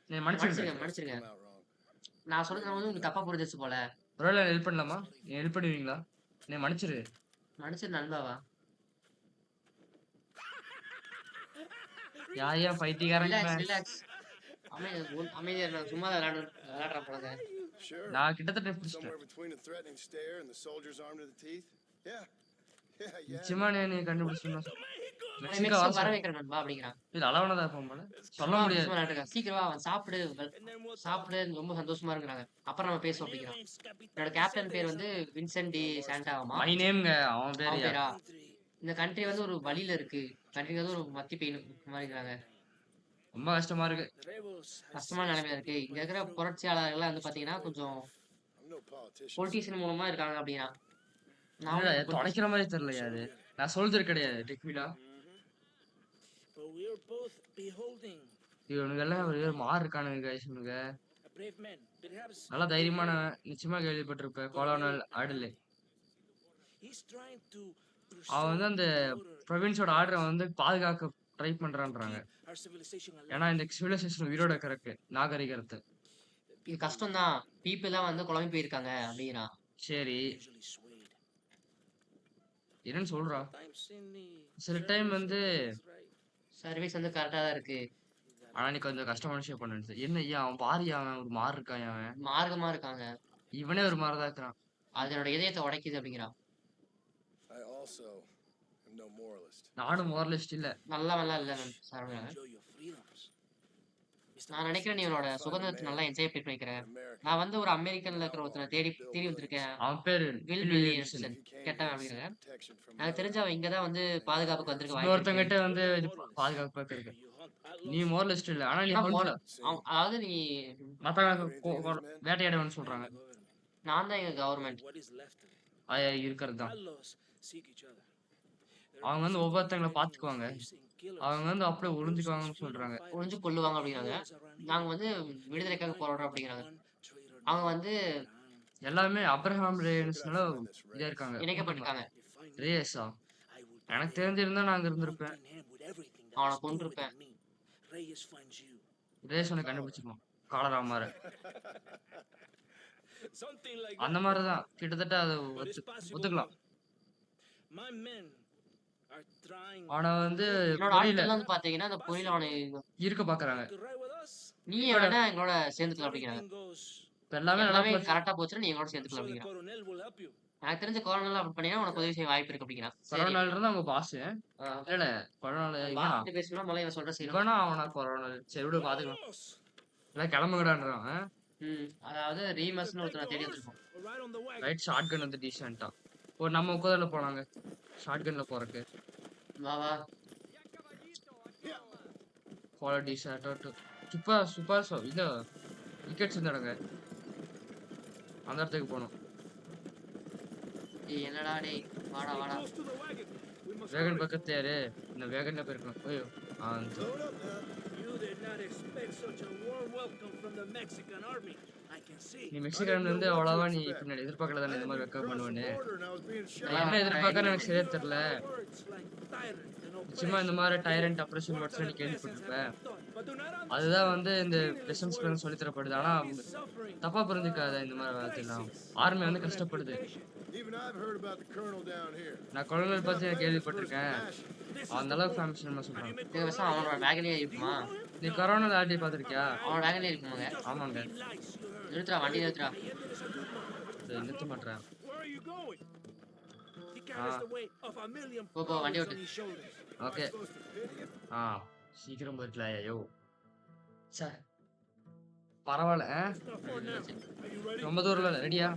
நீ மன்னிச்சிருங்க. மன்னிச்சிருங்க. Come out wrong. நான் சொல்றது வந்து உங்களுக்கு தப்பா புரிஞ்சிச்சு போல. ஒருவேளை ஹெல்ப் பண்ணலாமா? நீ ஹெல்ப் பண்ணுவீங்களா? நீ மன்னிச்சிரு. மன்னிச்சிரு நண்பாவா. யாரையா பைத்தியக்காரங்க? ரிலாக்ஸ். அமைதியா இரு. நான் சும்மா விளையாடுறேன் போலங்க. Sure. நான் கிட்டத்தட்ட பிடிச்சிட்டேன். Somewhere between a threatening stare and the soldier's armed to the teeth. Yeah. Yeah. நிச்சயமா நீ கண்டுபிடிச்சா மெக்சிகோ மெக்சிகோ வர வாசம். வைக்கிறேன் நண்பா அப்படிங்கிறான். இது அளவானதா இருக்கும் போல. சொல்ல சும்மா முடியாது. சும்மா விளையாடுறேன். சீக்கிரம் வா அவன் சாப்பிடு And then what's சாப்பிடு ரொம்ப சந்தோஷமா இருக்கிறாங்க. அப்புறம் நம்ம பேசுவோம் அப்படிங்கிறான். name's Capitan என்னோட கேப்டன் பேர் வந்து வின்சென்ட் டி சாண்டாவாமா. மை நேம்ங்க அவன் அவன் பேரு. பேரா? Country. இந்த கண்ட்ரி வந்து ஒரு வழியில இருக்கு. கண்ட்ரி வந்து ஒரு மத்தி பெயின் மாதிரிங்கிறாங்க. ரொம்ப கஷ்டமா இருக்கு. The rebels has கஷ்டமான நிலைமையில இருக்கு. இங்க இருக்கிற புரட்சியாளர்கள்லாம் வந்து பாத்தீங்கன்னா கொஞ்சம் I'm no politician. பொலிட்டீஷியன் மூலமா இருக்காங்க அப்படின்னா. நான் என்னடா, வந்து தொலைக்கிற மாதிரி தெரியலையா அது? நான் சோல்ஜர் கிடையாது டெக்மிலா. But we are both beholding இவனுங்க எல்லாம் ஒரு மாறு இருக்கானுங்க guys இவனுங்க. a brave man. Perhaps நல்லா தைரியமானவன். நிச்சயமா கேள்விப்பட்டிருப்ப. கொலோனல் ஆடலே. he's trying to அவன் வந்து அந்த ப்ரொவின்ஸோட ஆர்டரை வந்து பாதுகாக்க ட்ரை பண்றான்றாங்க. our civilization alive. ஏன்னா இந்த சிவிலைசேஷன் உயிரோட இருக்கிறதுக்கு நாகரிகத்தை. இது கஷ்டம் தான். பீப்புள் எல்லாம் வந்து குழம்பி போயிருக்காங்க அப்படிங்கிறான். சரி Usually swayed. என்னன்னு சொல்றா? Times in the சில டைம் வந்து right. சர்வீஸ் வந்து கரெக்டா தான் இருக்கு. ஆனா நீ கொஞ்சம் கஷ்டமான விஷயம் பண்ணுச்சு. என்ன ஐயா அவன் பாரியா அவன் ஒரு மாறு இருக்கான் அவன். மார்க்கமா இருக்காங்க. இவனே ஒரு மாறுதான் இருக்கிறான். அது என்னோட இதயத்தை உடைக்குது அப்படிங்கிறான். I also am no moralist. நானும் மோரலிஸ்ட் இல்ல. நல்லவன்லாம் இல்ல சரவணன். Enjoy your freedoms. நான் நினைக்கிறேன் நீ உன்னோட சுதந்திரத்தை நல்லா என்ஜாய் பண்ணி வைக்கிறேன். American. நான் வந்து ஒரு அமெரிக்கன்ல இருக்கிற ஒருத்தனை தேடி வந்திருக்கேன். அவன் பேரு வில் வில்லியம்சன். கெட்டவன் அப்படிங்கிறாங்க. எனக்கு தெரிஞ்ச அவன் இங்கதான் வந்து பாதுகாப்புக்கு வந்திருக்க வாய்ப்பு இருக்கு. இன்னொருத்தங்கிட்ட வந்து இது பாதுகாப்பு இருக்கு. You hunt நீ மோரலிஸ்ட் இல்ல. ஆனா நீ ஆனா ஹவுன்ஸ்ல அதாவது நீ மத்தவங்க வேட்டையாடுவன்னு சொல்றாங்க. நான் தான் எங்க government. what is left of it. அது இருக்கிறது தான். Outlaws seek each other. அவங்க வந்து ஒவ்வொருத்தங்களை பாத்துக்குவாங்க. Thieves and killers. அவங்க வந்து அப்படியே ஒளிஞ்சுக்குவாங்கன்னு சொல்றாங்க. ஒளிஞ்சு கொள்ளுவாங்க அப்படிங்கிறாங்க. நாங்க வந்து விடுதலைக்காக போராடுறோம் அப்படிங்கிறாங்க. அவங்க வந்து எல்லாமே அப்ரஹாம் ரேயன்ஸ்னால இதா இருக்காங்க. இணைக்கப்பட்டிருக்காங்க. ரேயஸா? எனக்கு தெரிஞ்சிருந்தா நான் அங்க இருந்திருப்பேன். அவனை கொன்றிருப்பேன். Reyes finds you. ரேஸ் உன்னை கண்டுபிடிச்சிருக்கோம். காலரா மாதிரி. Something like அந்த மாதிரிதான் கிட்டத்தட்ட அதை ஒத்துக்கலாம். my men are trying ஆனா வந்து என்னோட புரியல ஆட்கள் வந்து பாத்தீங்கன்னா அந்த பொரியல அவனை இருக்க பாக்குறாங்க. to ride with us. நீ வேணா எங்களோட சேர்ந்துக்கலாம் அப்படிங்கிறாங்க. Everything goes. இப்ப எல்லாமே எல்லாமே நடக்கல. கரெக்டா போச்சுன்னா நீ எங்களோட So சேர்ந்துக்கலாம் the அப்படிங்கிறான். colonel will help you. எனக்கு தெரிஞ்ச கொரோனா அப்படி பண்ணினா உனக்கு உதவி செய்ய வாய்ப்பு இருக்கு அப்படிங்கிறான். சரி. கொரோனால இருந்தா அவங்க பாஸ். இல்ல கொரோனால இவனா வார்த்தை பேசணும்னா முதல்ல இவன் சொல்ற செய்யணும். இவனா அவனா கொரோனா. சரி விடு பாத்துக்கலாம். Vamos. எல்லாம் கிளம்புங்கடான்றான். அதாவது ரீமஸ்னு ஒருத்தனை தேடி வச்சிருக்கோம். Or ride on the wagon. Ride shotgun வந்து டீசென்ட்டா. ஒரு நம்ம உட்கார்ல போனாங்க. ஷார்ட் கன்ல போறக்கு. வா வா. ஃபாலோ டீசென்ட்டா டு சூப்பர் இது விக்கெட்ஸ் இந்த இடங்க அந்த இடத்துக்கு போகணும். டேய் என்னடா டேய் வாடா Stay வாடா. close to the wagon. We must wagon hurry. பக்கத்து யாரு இந்த வேகன்ல போயிருக்கணும். ஐயோ அந்த Load up now. You did not expect such a warm welcome from the Mexican army. I can see. நீ மெக்சிகன்ல இருந்து அவ்வளவா நீ பின்னாடி எதிர்பார்க்கல தானே இந்த மாதிரி வெக்கப் பண்ணுவேன்னு. என்ன எதிர்பார்க்கறன்னு எனக்கு சரியா தெரியல. நிச்சயமா இந்த மாதிரி டைரண்ட் அப்ரேஷன் வேர்ட்ஸ் நீ கேள்விப்பட்டிருப்ப. அதுதான் வந்து இந்த லெசன்ஸ் பிளான் சொல்லி தரப்படுது. ஆனா தப்பா புரிஞ்சுக்காத இந்த மாதிரி வார்த்தைலாம். ஆர்மி வந்து கஷ்டப்படுது. Even I've heard about the colonel down here. நான் கொலனல் பத்தி கேள்விப்பட்டிருக்கேன். அந்த அளவுக்கு ஃபேமஸ் சொல்றாங்க. டேய் பேசாம அவனோட வேகன்லயே இருக்குமா? நீ கொரோனா ஆல்ரெடி பாத்திருக்கியா? அவனோட வேகன்லயே இருக்குமாங்க? ஆமாங்க. நிறுத்துடா வண்டி நிறுத்துடா. நிறுத்த மாட்டேன். Where are you going? He carries the weight of a million போ போ வண்டி pounds ஓட்டு. on his shoulders. Okay. Supposed to pity him? சீக்கிரம் போயிட்டல ஐயோ. சே. பரவாயில்ல. Not for now. Are you ready? ரொம்ப தூரம் இல்ல. ரெடியா?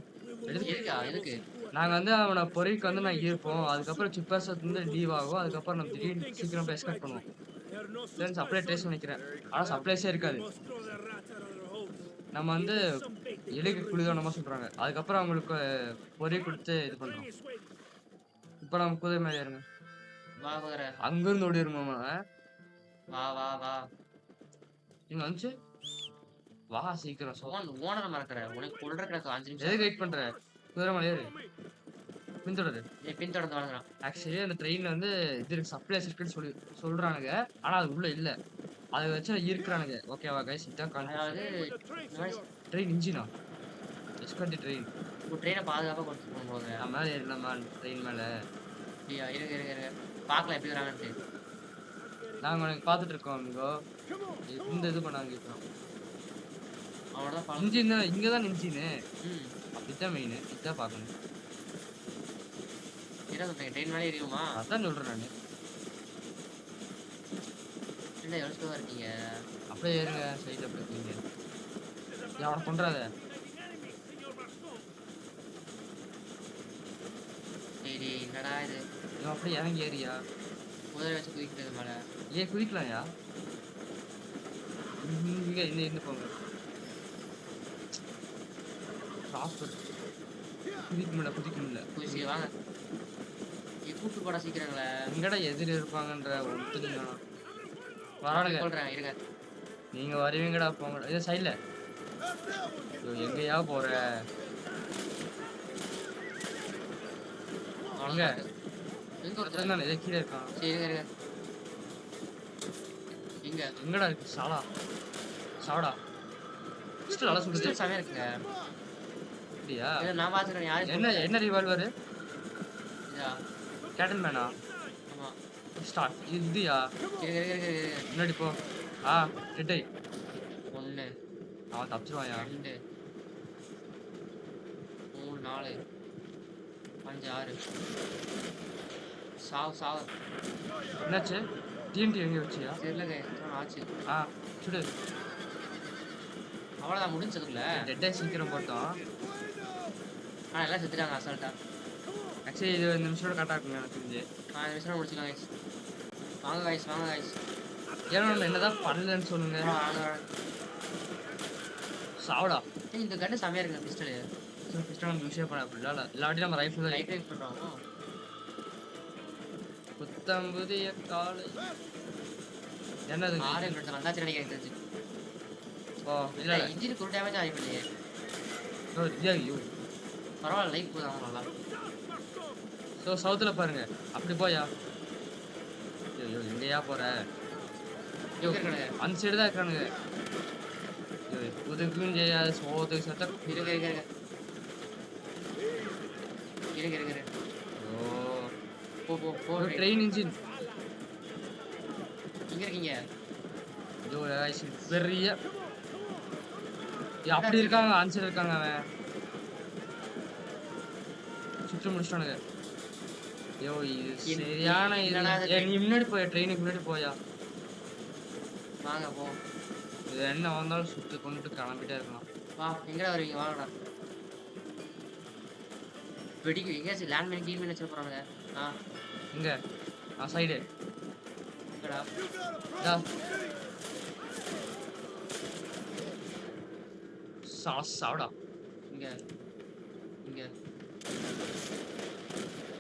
எதுக்கா எதுக்கு? நாங்க வந்து அவன பொறிக்கு வந்து நான் இருப்போம். அதுக்கப்புறம் சிப்பாசத் வந்து லீவ் ஆகும். அதுக்கப்புறம் நம்ம திடீர்னு சீக்கிரம் போய் எஸ்கேப் பண்ணுவோம். There are no then supply trace பண்ணிக்கிறேன். ஆனா சப்ளைஸே இருக்காது. must throw the rats out of their holes. நம்ம வந்து எலிக்கு குளிதோனமா சொல்றாங்க. அதுக்கப்புறம் அவங்களுக்கு பொறி கொடுத்து இது பண்றோம். Train is waiting. இப்ப நம்ம குதிரை மேல ஏறுங்க. வா குதிரை. அங்கிருந்து ஓடிருமாமா. வா வா வா. இங்க வந்துச்சு. வா சீக்கிரம் சோ. ஓனரை மறக்கற. உனக்கு கொல்ற கிடக்கு 5 நிமிஷம். எதுக்கு வெயிட் பண்ற? குதிரை மேல ஏறு. பின்தொடரு. நீ பின்தொடர்ந்து வாங்கறான். ஆக்சுவலி அந்த ட்ரெயின்ல வந்து இது இருக்கு சப்ளைஸ் இருக்குன்னு சொல்றானுங்க. ஆனா அது உள்ள இல்ல. அதை வச்சு இருக்கிறானுங்க. ஓகேவா கைஸ் இதான் கான்செப்ட். அதாவது இந்த மாதிரி ட்ரெயின் இன்ஜினா எஸ்கர்ட் ட்ரெயின். ஒரு ட்ரெயினை பாதுகாப்பா கொண்டு போகும்போது நான் மேலே ஏறலாமா ட்ரெயின் மேல? அப்படியா இருங்க இருங்க இருங்க பார்க்கலாம் எப்படி வராங்கன்ட்டு. நாங்க உனக்கு பார்த்துட்டு இருக்கோம் அங்கோ. இந்த இது பண்ணாங்க இப்போ. அவனோட ஃபாலோ. இன்ஜின் இங்க தான் இன்ஜின். ம் அப்படிதான் மெயின். இதான் பார்க்கணும். என்ன சொல்றீங்க ட்ரெயின் மேலே ஏறிடுமா? அதான் சொல்றேன் நான். என்ன யோசிச்சுவா இருக்கீங்க? அப்படியே ஏறுங்க சைடுல அப்படியே போங்க. அவனை கொன்றாத. சரி என்னடா இது இவன் அப்படியே இறங்கி ஏறியா? குதிரை வச்சு குதிக்கிறது மேலே. ஏன் குதிக்கலாம்யா? இங்க இந்த போங்க. சாப்பிடு. குதிக்க முடியல. குதிச்சு வாங்க. நீ கூப்பிட்டு போடா சீக்கிரங்களே. எங்கடா எதிரி இருப்பாங்கன்ற ஒத்துனா வரானுங்க. சொல்றேன் இருங்க. நீங்க வருவீங்கடா போங்கடா. இது சைடுல. எங்கயா போற? வாங்க. எங்க ஒருத்தர் நான் இதே கீழே இருக்கான். சரி இருங்க இருங்க. எங்க எங்கடா இருக்கு? சாவடா. ஃபர்ஸ்ட் நல்லா சுடுது. பிஸ்டல் செமையா இருக்குங்க. அப்படியா? இல்ல நான் பாத்துக்கிறேன் யாரு என்ன ரிவால்வர்? இதா கேட்டன் மேனா? ஆமா ஸ்டார்ட். இதுயா? இருங்க இருங்க இருங்க இருங்க. முன்னாடி போ. டெட் ஐ. 1 அவன் தப்பிச்சிருவாயா? 2 3 4 5 6 சாவு என்னாச்சு? டிஎன்டி எங்க வச்சியா? தெரியலங்க எத்தனை ஆச்சு. சுடு. அவ்வளோதான் முடிஞ்சதுக்குள்ள. டெட் ஐ சீக்கிரம் போட்டோம். ஆனா எல்லாம் செத்துட்டாங்க அசால்ட்டா. ஆக்சுவலி இது இந்த நிமிஷம் கரெக்டாக இருக்குங்க எனக்கு தெரிஞ்சு. 5 நிமிஷம் முடிச்சுக்கலாம் கைஸ். வாங்க கைஸ் வாங்க கைஸ். ஏன்னா நம்ம என்னதான் பண்ணலன்னு சொல்லுங்க. வாங்க சாவடா. இந்த கன்னு செமையா இருக்குங்க பிஸ்டல். பிஸ்டல் நம்ம யூஸே பண்ண அப்படிலாம் இல்லை. இல்லாட்டி நம்ம ரைஃபிள் தான் லைட் ரைட் பண்றோம். புத்தம்புதிய காலை. என்னது? 6 நிமிஷம் வந்தாச்சு நினைக்கிறேன் தெரிஞ்சு. ஓ இல்லை இன்ஜினுக்கு ஒரு டேமேஜ் ஆகி பண்ணியே. ஐயோ பரவாயில்ல லைஃப் போதாங்க நல்லா. ஸோ சவுத்தில் பாருங்க. அப்படி போயா? ஐயோ எங்கேயா போற? அந்த சைடு தான் இருக்கானுங்க. புதுக்கும் செய்யாது சோது சத்தம். இருங்க இருங்க இருங்க இருங்க இருங்க இருங்க. ஓ போ போ போ. Train engine. எங்க இருக்கீங்க? ஐயோ பெரிய அப்படி இருக்காங்க. ஆன்சர் இருக்காங்க. அவன் சுற்று முடிச்சிட்டானுங்க. ஐயோ இது சரியான நீ முன்னாடி போயா? ட்ரெயினுக்கு முன்னாடி போயா? வாங்க போ. இது என்ன வந்தாலும் சுட்டு கொண்டுட்டு கிளம்பிட்டே இருக்கலாம். வா எங்கடா வருவீங்க வாங்கடா. வெடிக்கு எங்கேயாச்சும் லேண்ட்மைன் கீழ்மைன் வச்சு போறானுங்க. இங்க சைடு எங்கடா? சாவடா. இங்க இங்க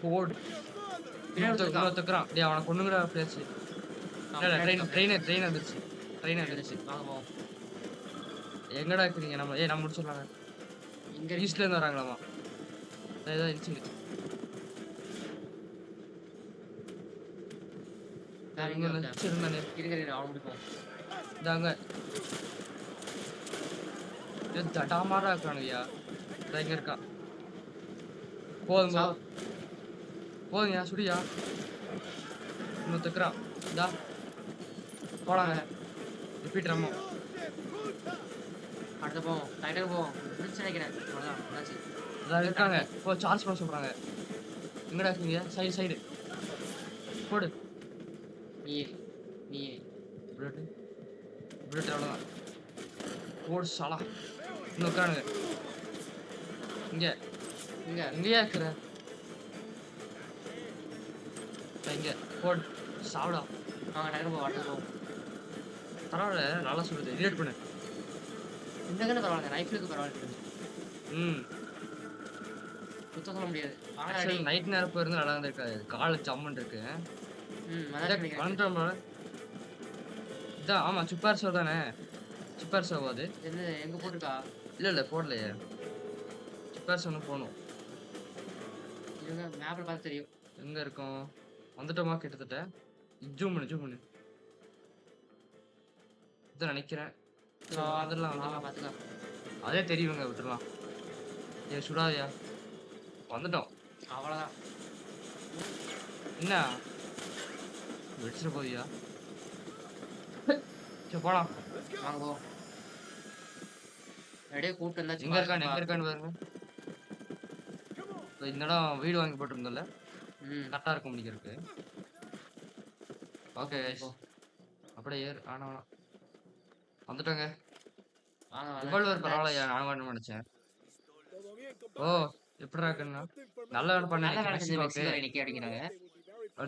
போடு. பின்னாடி ஒருத்தன் இன்னொருத்தக்கிறான். டேய் அவன கொன்னுங்கடா எப்படியாச்சு. இல்ல ட்ரெயின் வந்துருச்சு. ட்ரெயின் வந்துருச்சு. வாங்க போவோம். எங்கடா இருக்கிறீங்க? நம்ம முடிச்சிடலாங்க. இங்க இருக்கு. ஈஸ்ட்ல இருந்து வராங்களாமா. ஏதோ இடிச்சுங்க. வேற எங்க ஒருத்தன். வச்சிருந்தானே. இருங்க அவன் முடிப்போம். இதாங்க. தடாமாரா இருக்கானுங்கய்யா. இங்க இருக்கான். போதுங்க. போதுங்கய்யா சுடியா. இன்னொருத்தக்கிறான். இந்தா போலாங்க. ரிப்பீட் ரம்மோ. அடுத்து போவோம். டைட்டல் போவோம். முடிச்சு நினைக்கிறேன். அவ்வளோதான். என்னாச்சு? அதான் இருக்காங்க. இப்போ சார்ஜ் பண்ண சொல்றாங்க. எங்கடா இருக்கீங்க? சைடு போடு. நீ நீ புல்லட் அவ்வளோதான். போடு சாலா. இன்னும் உட்காருங்க. இங்க இங்க எங்கேயா இருக்கிற? இங்க போடு சாவடா. வாங்க டைட்டல் போவோம். அடுத்து போவோம். பரவாயில்ல நல்லா சொல்லுது. ரிலேட் பண்ணு. இந்த கண்ணு பரவாயில்ல. ரைஃபிளுக்கு பரவாயில்ல. ம் சுத்தம் சொல்ல முடியாது. வாங்க நைட் நேரம் போயிருந்து நல்லா இருந்திருக்காது. கால ஜம்மன் இருக்கு. அதான் நினைக்கிறேன். இதான் ஆமா சுப்பார் ஷோ தானே. சுப்பார் ஷோ அது. என்ன எங்க போட்டுருக்கா? இல்ல போடலையே. சுப்பார் ஷோன்னு போகணும். இருங்க மேப்ல பார்த்து தெரியும். எங்க இருக்கோம்? வந்துட்டோமா கிட்டத்தட்ட. ஜூம் பண்ணு. இதான் நினைக்கிறேன். வந்துடலாம். பார்த்துக்கலாம். அதே தெரியுங்க விட்டுடலாம். ஏ சுடாதியா. வந்துட்டோம். அவ்வளோதான். என்ன வெடிச்சிட போதியா? சரி போலாம். வாங்க போவோம். அப்படியே கூப்பிட்டு இருந்தாச்சு. எங்க இருக்கான்னு பாருங்க. இந்த இடம் வீடு வாங்கி போட்டிருந்தோம்ல. கரெக்டா இருக்கும் முடிக்கிறதுக்கு. ஓகே அப்படியே ஏறு. ஆனா வந்துட்டோங்க. ரிவால்வர் பரவாயில்லையா? நான் வேணும்னு நினைச்சேன். ஓ எப்படிடா இருக்குன்னா நல்ல வேலை பண்ண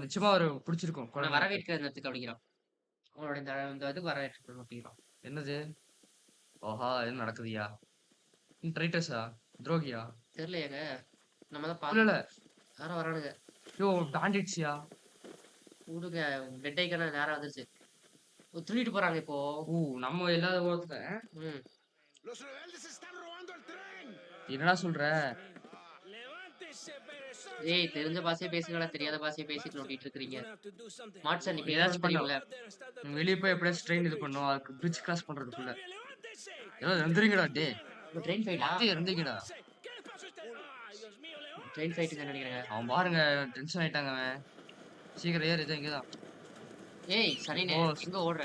நிச்சயமா ஒரு பிடிச்சிருக்கும். வரவேற்கிற இடத்துக்கு அப்படிங்கிறான். உங்களோட இந்த இதுக்கு வரவேற்கிறது அப்படிங்கிறான். என்னது? ஓஹா என்ன நடக்குதுயா? ட்ரைட்டஸா துரோகியா? தெரியலையாங்க. நம்ம தான் இல்ல யாரும் வரானுங்க. யோ பேண்டிட்ஸ்யா. விடுங்க. பெட் ஐக்கான நேரம் வந்துருச்சு. துள்ளிட்டு போறாங்க இப்போ. நம்ம இல்லாத ஓரத்துல. Los rebeldes están robando el tren. என்னடா சொல்ற? ஏய் தெரிஞ்ச பாஷையே பேசுங்களா, தெரியாத பாஷையே பேசிட்டு நோட்டிட்டு இருக்கீங்க. மாட்சன் நீ ஏதாச்சும் தெரியும்ல. வெளியே போய் எப்படியாச்சும் ட்ரெயின் இது பண்ணும். அதுக்கு பிரிட்ஜ் கிராஸ் பண்றதுக்குள்ள ஏதாவது இருந்துறீங்கடா. டே ட்ரெயின் ஃபைட்டா? இருந்தீங்கடா. ட்ரெயின் ஃபைட்டுங்க நினைக்கிறேன். அவன் பாருங்க டென்ஷன் ஆயிட்டாங்க அவன். சீக்கிரம் ஏறு. இது இங்கதான். ஏய் சனினே எங்க ஓடுற?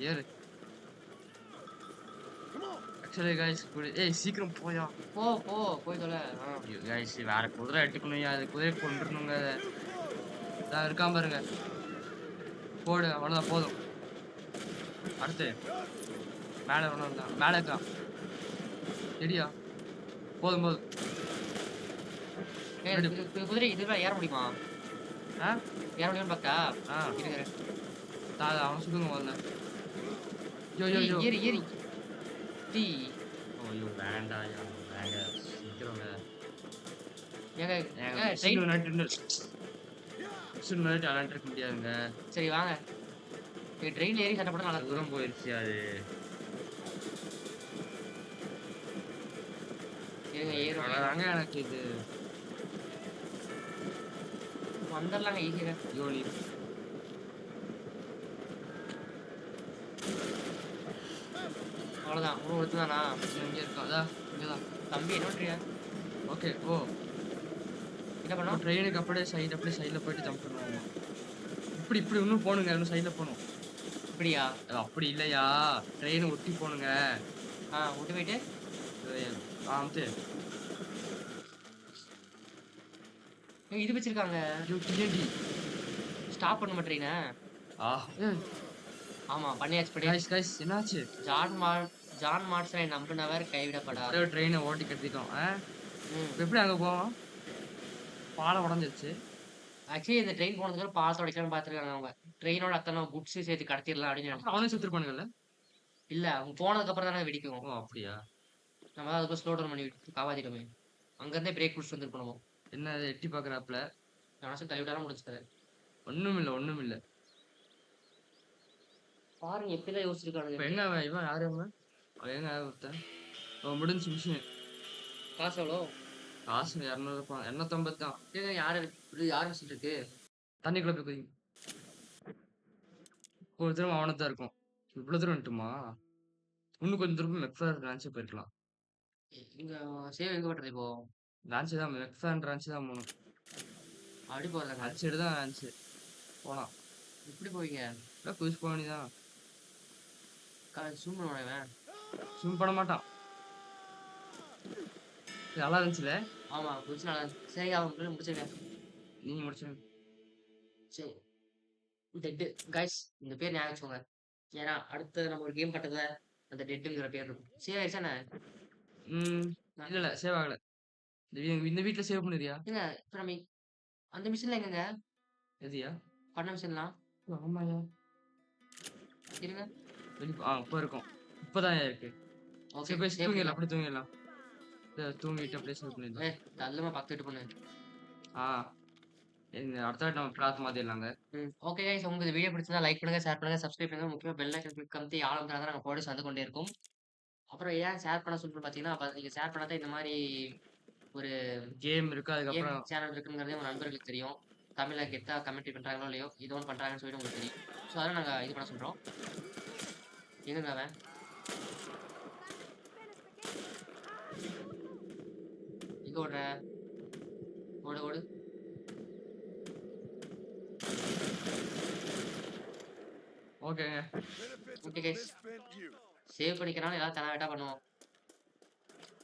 ஏறு. ஆக்சுவலி गाइस ஏய் சீக்கிரம் போயா. போய் தொலை. गाइस வேற குதிரை எடுக்கணும். அது குதிரை கொண்டுறணுங்க. நான் இருக்காம பாருங்க. போடு அவ்வளவுதான் போதும். அடுத்து மேல வரணும். மேல இருக்கான். எடியா போதும். குதிரை இதுல ஏற முடியுமா? ஏற முடியும்னு பார்த்தா இருக்கிறேன். அவன் சுடுங்க முதல்ல. ஏறி டீ. ஐயோ வேண்டாம் சீக்கிரம். இருக்க முடியாதுங்க. சரி வாங்க. ட்ரெயின்ல ஏறி சட்டை போட நல்லா தூரம் போயிருச்சு அது. ஏறுவாங்க. எனக்கு இது வந்துடலாங்க ஈஸியா. யோனி அவ்வளோதான். ஒருத்தானா இங்கே இருக்கும். அதான் இங்கேதான் தம்பி என்ன பண்றியா? ஓகே என்ன பண்ணோம்? ட்ரெயினுக்கு அப்படியே சைடில் போயிட்டு ஜம்ப் பண்ணுவோம். இப்படி இன்னும் போகணுங்க. இன்னும் சைடில் போகணும். இப்படியா? அப்படி இல்லையா? ட்ரெயினை ஒட்டி போகணுங்க. ஒட்டி போயிட்டு இது வச்சிருக்காங்க. ஸ்டாப் பண்ண மாட்டீங்க. ஆமா பண்ணியாச்சு. என்னாச்சு? ஜான் மார்ட்ஸனை நம்பினவர் கைவிடப்படாது. ட்ரெயினை ஓட்டி கட்டிட்டோம். எப்படி அங்க போவோம்? பாலம் உடஞ்சிருச்சு. ஆக்சுவலி இந்த ட்ரெயின் போனதுக்கு பாலத்தை உடைக்கலாம்னு பார்த்துருக்காங்க. அவங்க ட்ரெயினோட அத்தனை குட்ஸ் சேர்த்து கடத்திடலாம் அப்படின்னு அவனே சுத்திருப்பானுங்கல்ல. இல்ல அவங்க போனதுக்கு அப்புறம் தானே வெடிக்கும். அப்படியா? நம்ம தான் அதுக்குள்ள ஸ்லோ டவுன் பண்ணி விட்டு காப்பாத்திட்டோமே. அங்கருந்தே பிரேக் புடிச்சுட்டு வந்திருப்போம் நம்ம. என்ன அது எட்டி பார்க்குறாப்புல? மனசு தள்ளி விட்டாலும் முடிச்சுட்டாரு. ஒண்ணுமில்ல, ஒண்ணுமில்ல. பாருங்க எப்படிலாம் இப்ப யோசிச்சிருக்கானுங்க. எங்க அவன்? இவன் யாரு அவன்? அவன் எங்க ஒருத்தன்? ஓ முடிஞ்சுச்சு மிஷின். காசு எவ்வளோ? காசு 200 250 தான். ஏங்க யாரு இது யார் மிஷின் இருக்கு? தண்ணிக்குள்ள போய் குதி. ஒரு தடவ அவனுக்கு தான் இருக்கும். இவ்வளவு தூரம் வந்துட்டுமா? இன்னும் கொஞ்சம் தூரம் மெக்ஃபேர் பிரான்ச் போயிருக்கலாம். இங்க சேவ் எங்க பண்றது இப்போ? பிரான்ச் தான் மெக்ஃபேர் பிரான்ச் தான் போகணும். அப்படி போறதாங்க. அந்த சைடு தான் பிரான்ச். போலாம். எப்படி போவீங்க? இல்லை குதிச்சு போக வேண்டியதான். ஜூம் பண்ணுவான் இவன். ஸ்விம் பண்ண மாட்டான். இது நல்லா இருந்துச்சுல? ஆமா குதிச்சு நல்லா சரி அவன் முடிச்சிருக்கேன். நீங்க முடிச்சு. சரி டெட்டு கைஸ் இந்த பேர் ஞாபகம் வச்சுக்கோங்க. ஏன்னா அடுத்து நம்ம ஒரு கேம் கட்டதுல அந்த டெட்டுங்கிற பேர் இருக்கும். சேவ் ஆயிடுச்சானே? இல்ல இல்ல சேவ் ஆகல. இந்த வீட்ல சேவ் பண்ணிருக்கியா? ஏங்க இப்போ நம்ம அந்த மிஷின்ல எங்கங்க எதுயா? பண்ண மிஷின்லாம் ஆமாயா. இருங்க. இப்போ இருக்கும். இப்பதான் இருக்கு. ஓகே சரி போய் சேவ் தூங்கிடலாம். பண்ணிடலாம். அப்படி தூங்கிடலாம். தூங்கிட்டு அப்படியே சேவ் பண்ணிடலாம். தள்ளுமா பக்கத்து பண்ணு. ஆ அடுத்த வாட்டி நம்ம பிளாட் மாத்திடலாங்க. ஓகே கைஸ் உங்களுக்கு இந்த வீடியோ பிடிச்சிருந்தா லைக் பண்ணுங்க ஷேர் பண்ணுங்க சப்ஸ்கிரைப் பண்ணுங்க முக்கியமா பெல் ஐக்கன் கிளிக் கம்பி ஆழம் தான் நம்ம போட வந்து கொண்டே இருக்கும். அப்புறம் ஏன் ஷேர் பண்ண சொல்லிட்டு பார்த்தீங்கன்னா அப்ப நீங்க ஷேர் பண்ணாதான் இந்த மாதிரி ஒரு கேம் இருக்கு. கேம் அதுக்கப்புறம் சேனல் இருக்குங்கிறதே உங்க நண்பர்களுக்கு தெரியும். தமிழ்ல கெத்தா கமெண்ட் பண்றாங்களோ இல்லையோ இது ஒன்று பண்றாங்கன்னு சொல்லிட்டு உங்களுக்கு தெரியும். ஸோ அதெல்லாம் நாங்க இது பண்ண சொல்றோம். எங்க அவன் எங்க ஓடுற ஓடு ஓடு ஓகேங்க. Benefits of Okay, a guys. misspent youth. Save பண்ணிக்கிறனால ஏதாவது தலை பண்ணுவோம்.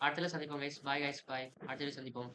அடுத்த சந்திப்போம் கைஸ் பாய் கைஸ் பாய் அடுத்த சந்திப்போம்.